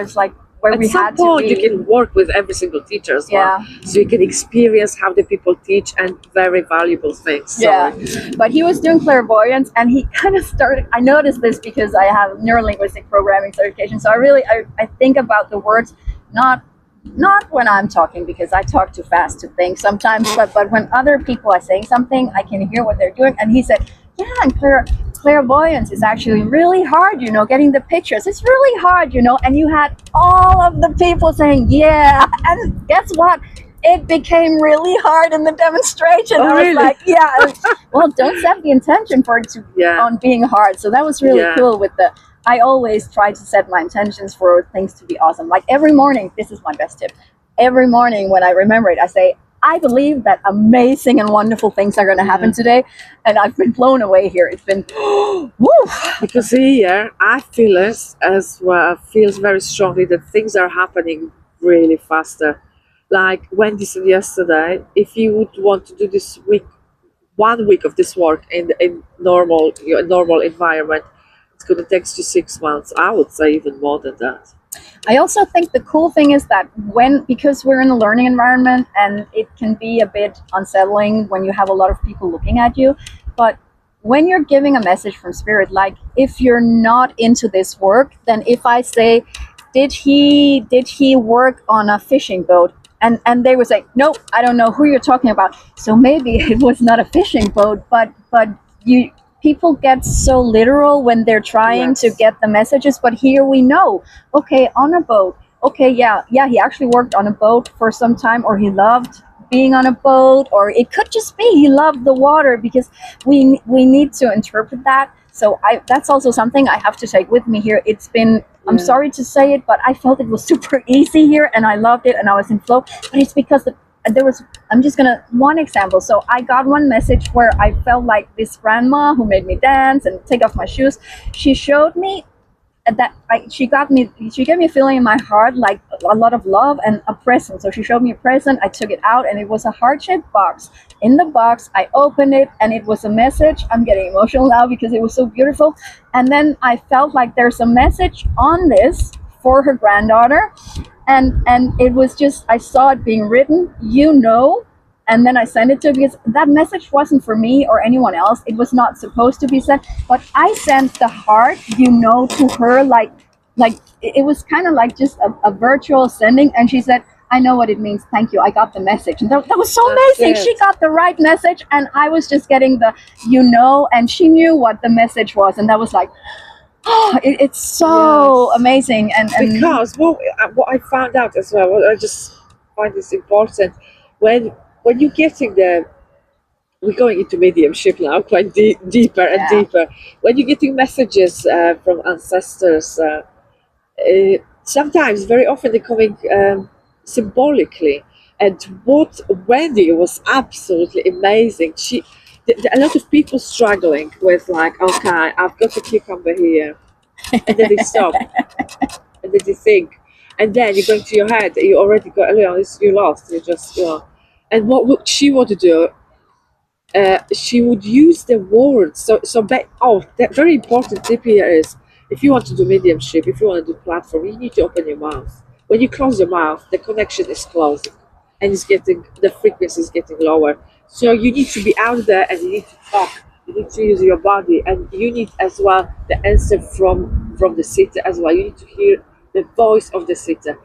it's like where we At some had to point, you be. can work with every single teacher as well. Yeah. So you can experience how the people teach and very valuable things. So, Yeah, but he was doing clairvoyance, and he kind of started. I noticed this because I have neurolinguistic programming certification, so I think about the words not when I'm talking, because I talk too fast to think sometimes, but when other people are saying something, I can hear what they're doing. And he said, yeah, and clairvoyance is actually really hard, getting the pictures. It's really hard, and you had all of the people saying, yeah, and guess what? It became really hard in the demonstration. Oh, I was really? like, yeah, well, don't set the intention for it to on being hard. So that was really cool with I always try to set my intentions for things to be awesome. Like every morning, this is my best tip. Every morning when I remember it, I say, I believe that amazing and wonderful things are going to happen today. And I've been blown away here. It's been, woo! Because here, I feel as well, feels very strongly that things are happening really faster. Like Wendy said yesterday, if you would want to do this week, 1 week of this work in normal environment, it's going to take you 6 months. I would say even more than that. I also think the cool thing is that because we're in a learning environment and it can be a bit unsettling when you have a lot of people looking at you, but when you're giving a message from spirit, like if you're not into this work, then if I say, did he work on a fishing boat? And they would say, no, I don't know who you're talking about. So maybe it was not a fishing boat, but you people get so literal when they're trying Yes. to get the messages. But here we know, okay, on a boat, okay, yeah, he actually worked on a boat for some time, or he loved being on a boat, or it could just be he loved the water, because we need to interpret that. So that's also something I have to take with me here. It's been, I'm Yeah. sorry to say it, but I felt it was super easy here and I loved it and I was in flow. But it's because there was, I'm just gonna, one example. So I got one message where I felt like this grandma who made me dance and take off my shoes, she showed me that she gave me a feeling in my heart, like a lot of love and a present. So she showed me a present, I took it out, and it was a heart-shaped box. In the box, I opened it and it was a message. I'm getting emotional now because it was so beautiful. And then I felt like there's a message on this for her granddaughter, and it was just, I saw it being written, and then I sent it to her, because that message wasn't for me or anyone else. It was not supposed to be sent, but I sent the heart, to her, like it was kind of like just a virtual sending. And she said, I know what it means. Thank you. I got the message. And that was so That's amazing. it. She got the right message, and I was just getting the, and she knew what the message was. And that was like, oh, it's so Yes. amazing. And Because what I found out as well, what I just find is important, when you're getting we're going into mediumship now, quite deeper and Yeah. deeper. When you're getting messages from ancestors, sometimes, very often, they're coming symbolically. And what Wendy was absolutely amazing. A lot of people struggling with, like, okay, I've got a cucumber here, and then they stop, and then they think, and then you go into your head, you already got, you lost, you just, And what would she want to do? She would use the words. That very important tip here is, if you want to do mediumship, if you want to do platform, you need to open your mouth. When you close your mouth, the connection is closed, and the frequency is getting lower. So you need to be out there, and you need to talk. You need to use your body, and you need as well the answer from the sitter as well. You need to hear the voice of the sitter.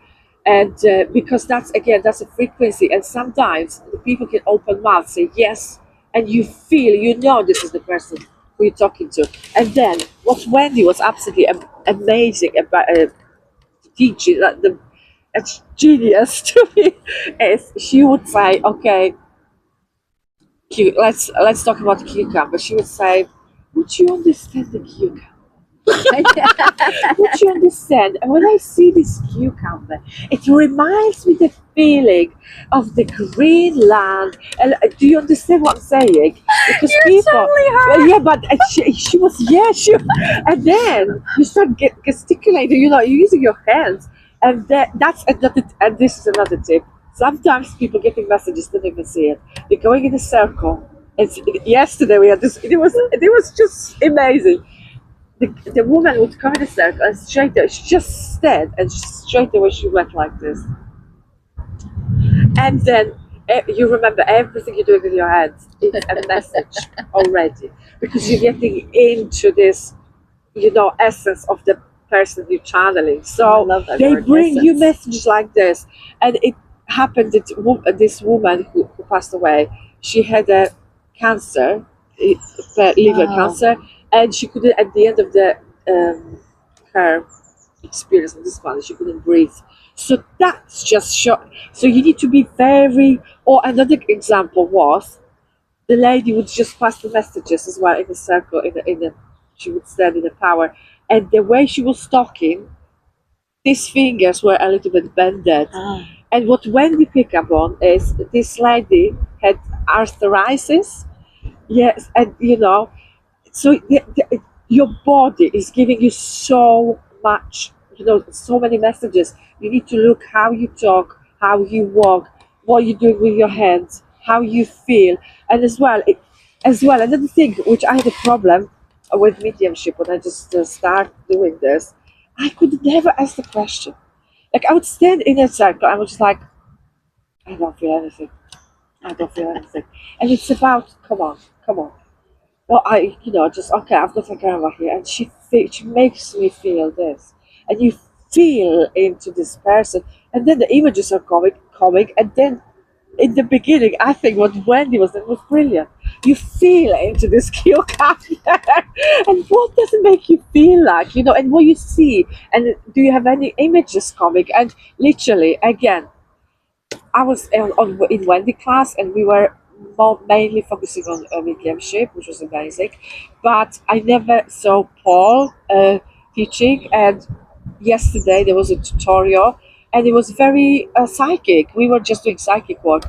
And because that's a frequency, and sometimes the people can open mouth, say yes, and you feel, this is the person who you're talking to. And then what Wendy was absolutely amazing about teaching, it's genius to me, is she would say, okay, let's talk about cucumber. She would say, would you understand the cucumber? Would you understand? And when I see this cucumber, it reminds me the feeling of the green land. And do you understand what I'm saying? Because You're totally her. yeah, but she was, and then you start gesticulating. You're using your hands, and that's another. And this is another tip. Sometimes people getting messages don't even see it. They're going in a circle. Yesterday we had this. It was just amazing. The woman would come in a circle, and straight away, she just stared, and straight away she went like this. And then you remember everything you're doing with your hands. It's a message already, because you're getting into this, essence of the person you're channeling. I So love that they word, bring you essence. messages like this. And it happened that this woman who passed away, she had a cancer, liver Wow. cancer, and she couldn't, at the end of her experience on this planet, she couldn't breathe. So that's just shock. So you need to be very. Or another example was, the lady would just pass the messages as well in a circle. She would stand in the power, and the way she was talking, these fingers were a little bit bended. And what Wendy picked up on is, this lady had arthritis. Yes, and so your body is giving you so much, so many messages. You need to look how you talk, how you walk, what you're doing with your hands, how you feel. And as well, another thing which I had a problem with mediumship when I just start doing this, I could never ask the question. Like I would stand in a circle, I was just like, I don't feel anything. I don't feel anything. And it's about, come on, come on. Well, just okay. I've got a grandma here, and she makes me feel this, and you feel into this person, and then the images are coming, and then in the beginning, I think what Wendy was brilliant. You feel into this cute character, and what does it make you feel like, and what you see, and do you have any images coming, and literally again I was in Wendy class, and we were mainly focusing on mediumship, which was amazing. But I never saw Paul teaching. And yesterday there was a tutorial, and it was very psychic. We were just doing psychic work,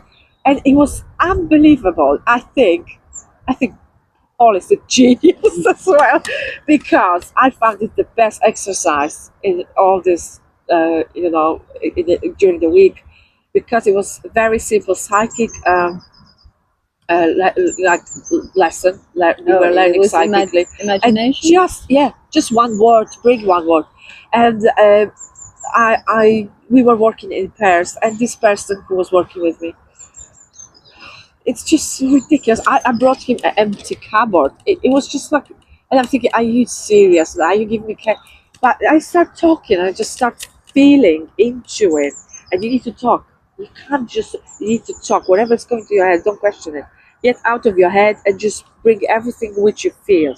and it was unbelievable. I think Paul is a genius as well, because I found it the best exercise in all this, during the week, because it was very simple psychic like lesson. We were it learning was psychically, and imagination. just one word, bring one word, and we were working in pairs, and this person who was working with me, it's just ridiculous. I brought him an empty cupboard. It was just like, and I'm thinking, are you serious? Are you giving me care? But I start talking, I just start feeling into it. And you need to talk. You can't just, you need to talk. Whatever's going to your head, don't question it. Get out of your head and just bring everything which you feel.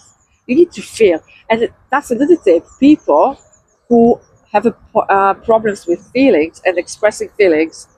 You need to feel. And that's another tip. People who have problems with feelings and expressing feelings,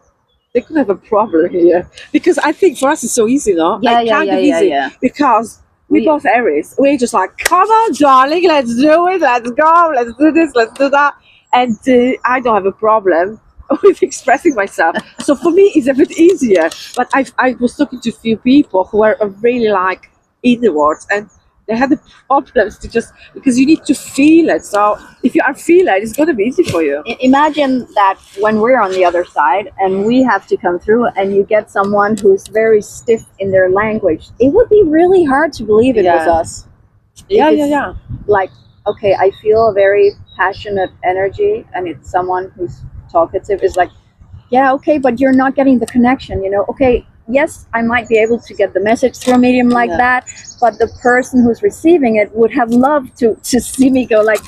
they could have a problem here, because I think for us it's so easy, no? Yeah, Like, yeah, kind yeah, of yeah, easy, yeah. because we We- both Aries. We're just like, come on, darling, let's do it, let's go, let's do this, let's do that, and I don't have a problem with expressing myself. So for me, it's a bit easier. But I was talking to a few people who are really like inwards, and they had the problems to just, because you need to feel it. So if you are feel it, it's going to be easy for you. Imagine that when we're on the other side and we have to come through, and you get someone who's very stiff in their language, it would be really hard to believe it was Yeah. us. Yeah, If yeah, it's yeah. Like, okay, I feel a very passionate energy, and it's someone who's talkative. Is like, yeah, okay, but you're not getting the connection, okay, yes, I might be able to get the message through a medium like Yeah. that, but the person who's receiving it would have loved to see me go like,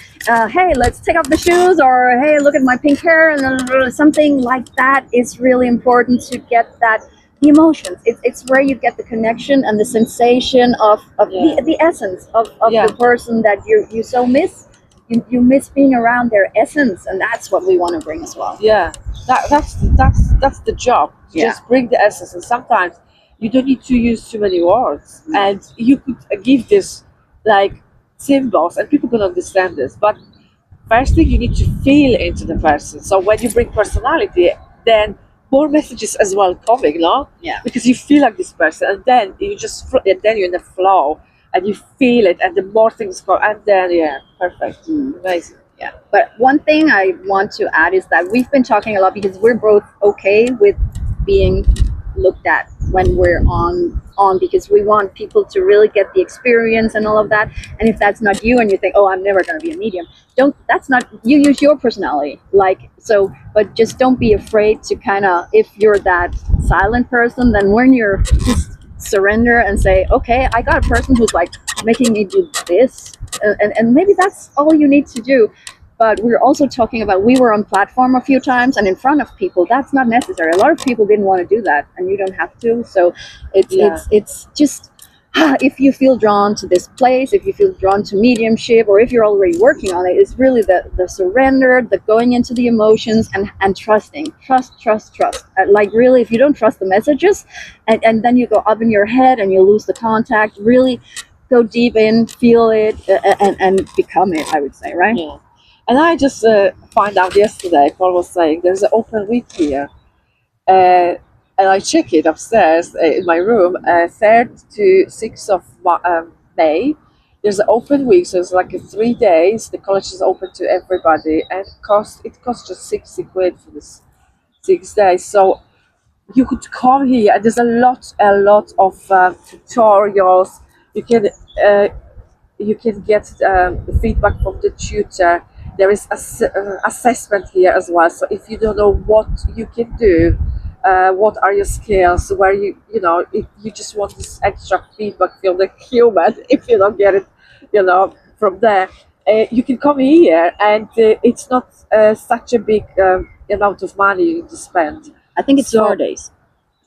hey, let's take off the shoes, or hey, look at my pink hair, and something like that is really important to get that, the emotions. It's where you get the connection and the sensation of Yeah. the essence of Yeah. the person that you so miss. You miss being around their essence, and that's what we want to bring as well. Yeah, that's the job. Yeah. Just bring the essence, and sometimes you don't need to use too many words, and you could give this like symbols, and people can understand this. But first thing, you need to feel into the person. So when you bring personality, then more messages as well coming, no? Yeah. Because you feel like this person, and then and then you're in the flow, and you feel it, and the more things go, and then perfect, amazing. Yeah, but one thing I want to add is that we've been talking a lot because we're both okay with being looked at when we're on because we want people to really get the experience and all of that. And if that's not you, and you think, oh, I'm never going to be a medium, that's not you. Use your personality, but just don't be afraid to kind of, if you're that silent person, then when you're just surrender and say, okay, I got a person who's like making me do this, and maybe that's all you need to do. But we're also talking about, we were on platform a few times and in front of people. That's not necessary. A lot of people didn't want to do that, and you don't have to. So it's just, if you feel drawn to this place, if you feel drawn to mediumship, or if you're already working on it, it's really the surrender, the going into the emotions, and trusting. Trust. Like, really, if you don't trust the messages, and then you go up in your head and you lose the contact, really go deep in, feel it, and become it, I would say, right? Yeah. And I just found out yesterday, Paul was saying there's an open week here. And I check it upstairs in my room, 3rd to 6th of May. There's an open week, so it's like 3 days. The college is open to everybody, and it costs just 60 quid for this 6 days. So you could come here, and there's a lot of tutorials. You can get feedback from the tutor. There is assessment here as well. So if you don't know what you can do, what are your skills, where you know, if you just want this extra feedback from the human, if you don't get it, you know, from there, you can come here, and it's not such a big amount of money you need to spend. I think it's So 4 days.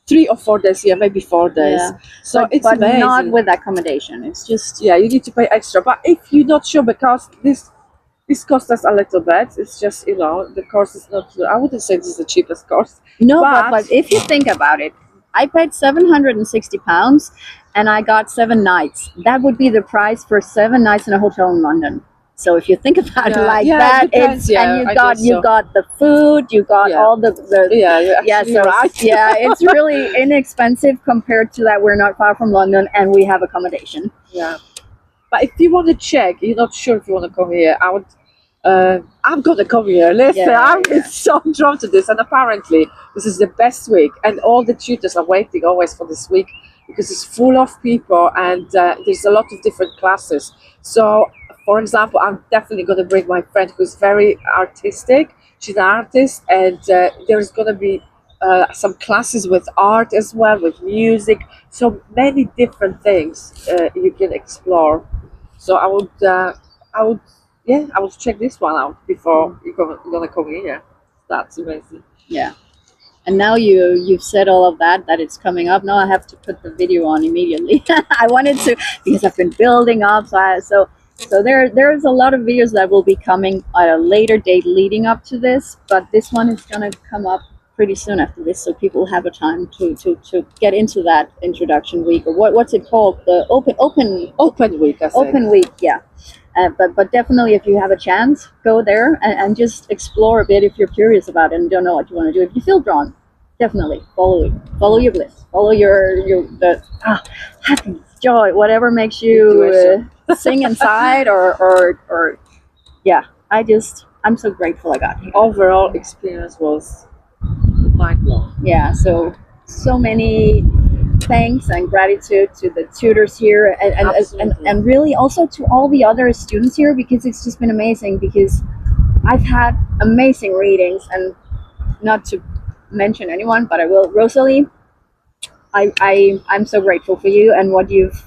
3 or 4 days, yeah, maybe 4 days. Yeah. So it's but amazing. not with accommodation. It's just Yeah, you need to pay extra. But if you're not sure, because this costs us a little bit, it's just, you know, the course is not. I wouldn't say this is the cheapest course. no. But- But if you think about it, I paid £760, and I got 7 nights. That would be the price for 7 nights in a hotel in London. So if you think about it Yeah, like yeah, it that, depends, it's yeah, and I you got guess you so. got the food, you got Yeah. all the Yeah, you're yeah. actually So right. yeah, it's really inexpensive compared to that. We're not far from London, and we have accommodation. Yeah. But if you want to check, you're not sure if you want to come here, I would. I'm gonna come here. Listen, Yeah, I'm so drawn to this, and apparently this is the best week, and all the tutors are waiting always for this week because it's full of people, and there's a lot of different classes. So, for example, I'm definitely gonna bring my friend who's very artistic. She's an artist, and there's gonna be some classes with art as well, with music. So many different things you can explore. So I would, yeah, I would check this one out before you're gonna come here. That's amazing. Yeah. And now you've said all of that it's coming up. Now I have to put the video on immediately. I wanted to because I've been building up. So there's a lot of videos that will be coming at a later date leading up to this, but this one is gonna come up pretty soon after this, so people have a time to get into that introduction week, or what's it called? The Open week, I think. open week, yeah. But definitely, if you have a chance, go there and just explore a bit if you're curious about it and don't know what you want to do. If you feel drawn, definitely follow your bliss, follow your happiness, joy, whatever makes you sing inside, or yeah. I'm so grateful I got here. Overall experience was mind blowing. Yeah, so many thanks and gratitude to the tutors here, Absolutely. and really also to all the other students here, because it's just been amazing, because I've had amazing readings, and not to mention anyone, but I will. Rosalie, I'm so grateful for you and what you've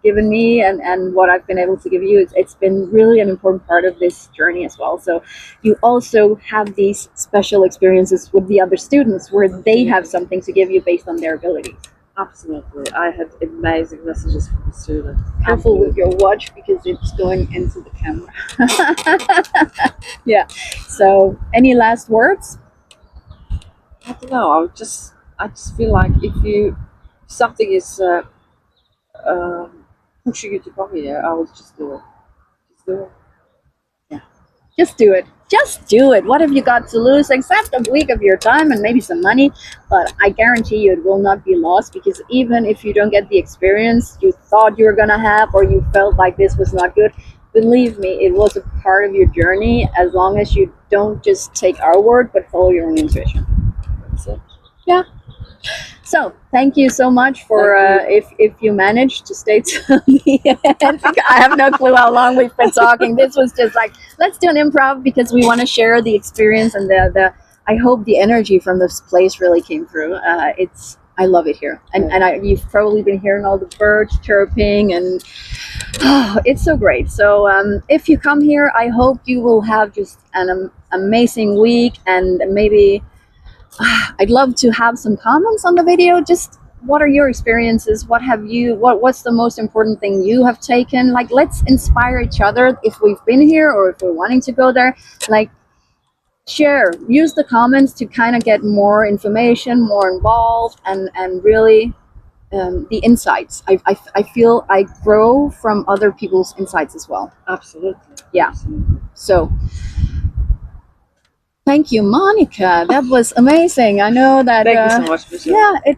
given me, and what I've been able to give you. It's been really an important part of this journey as well. So you also have these special experiences with the other students where they have something to give you based on their abilities. Absolutely. I had amazing messages from the students. Careful with your watch because it's going into the camera. Yeah. So any last words? I don't know. I just feel like if something is pushing you to come here, I would just do it. Just do it. Just do it. Just do it. What have you got to lose except a week of your time and maybe some money? But I guarantee you it will not be lost, because even if you don't get the experience you thought you were going to have, or you felt like this was not good, believe me, it was a part of your journey, as long as you don't just take our word but follow your own intuition. That's it. Yeah. So thank you so much for if you managed to stay to the end. I have no clue how long we've been talking. This was just like, let's do an improv because we want to share the experience, and the I hope the energy from this place really came through. I love it here, and you've probably been hearing all the birds chirping, and it's so great. So if you come here, I hope you will have just an amazing week, and maybe I'd love to have some comments on the video. Just what are your experiences? What's the most important thing you have taken? Like, let's inspire each other if we've been here or if we're wanting to go there. Like, use the comments to kind of get more information, more involved, and really the insights. I feel I grow from other people's insights as well. Absolutely. Yeah. Absolutely. So thank you, Monika. That was amazing. I know that. Thank you so much, Michelle. Yeah,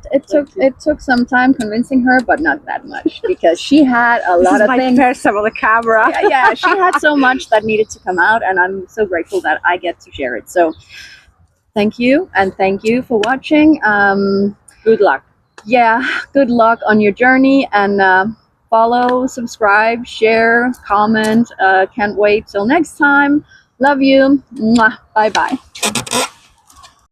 it took some time convincing her, but not that much, because she had a lot of things. First time on the camera. Yeah, she had so much that needed to come out, and I'm so grateful that I get to share it. So thank you, and thank you for watching. Good luck. Yeah, good luck on your journey, and follow, subscribe, share, comment. Can't wait till next time. Love you. Mwah. Bye bye.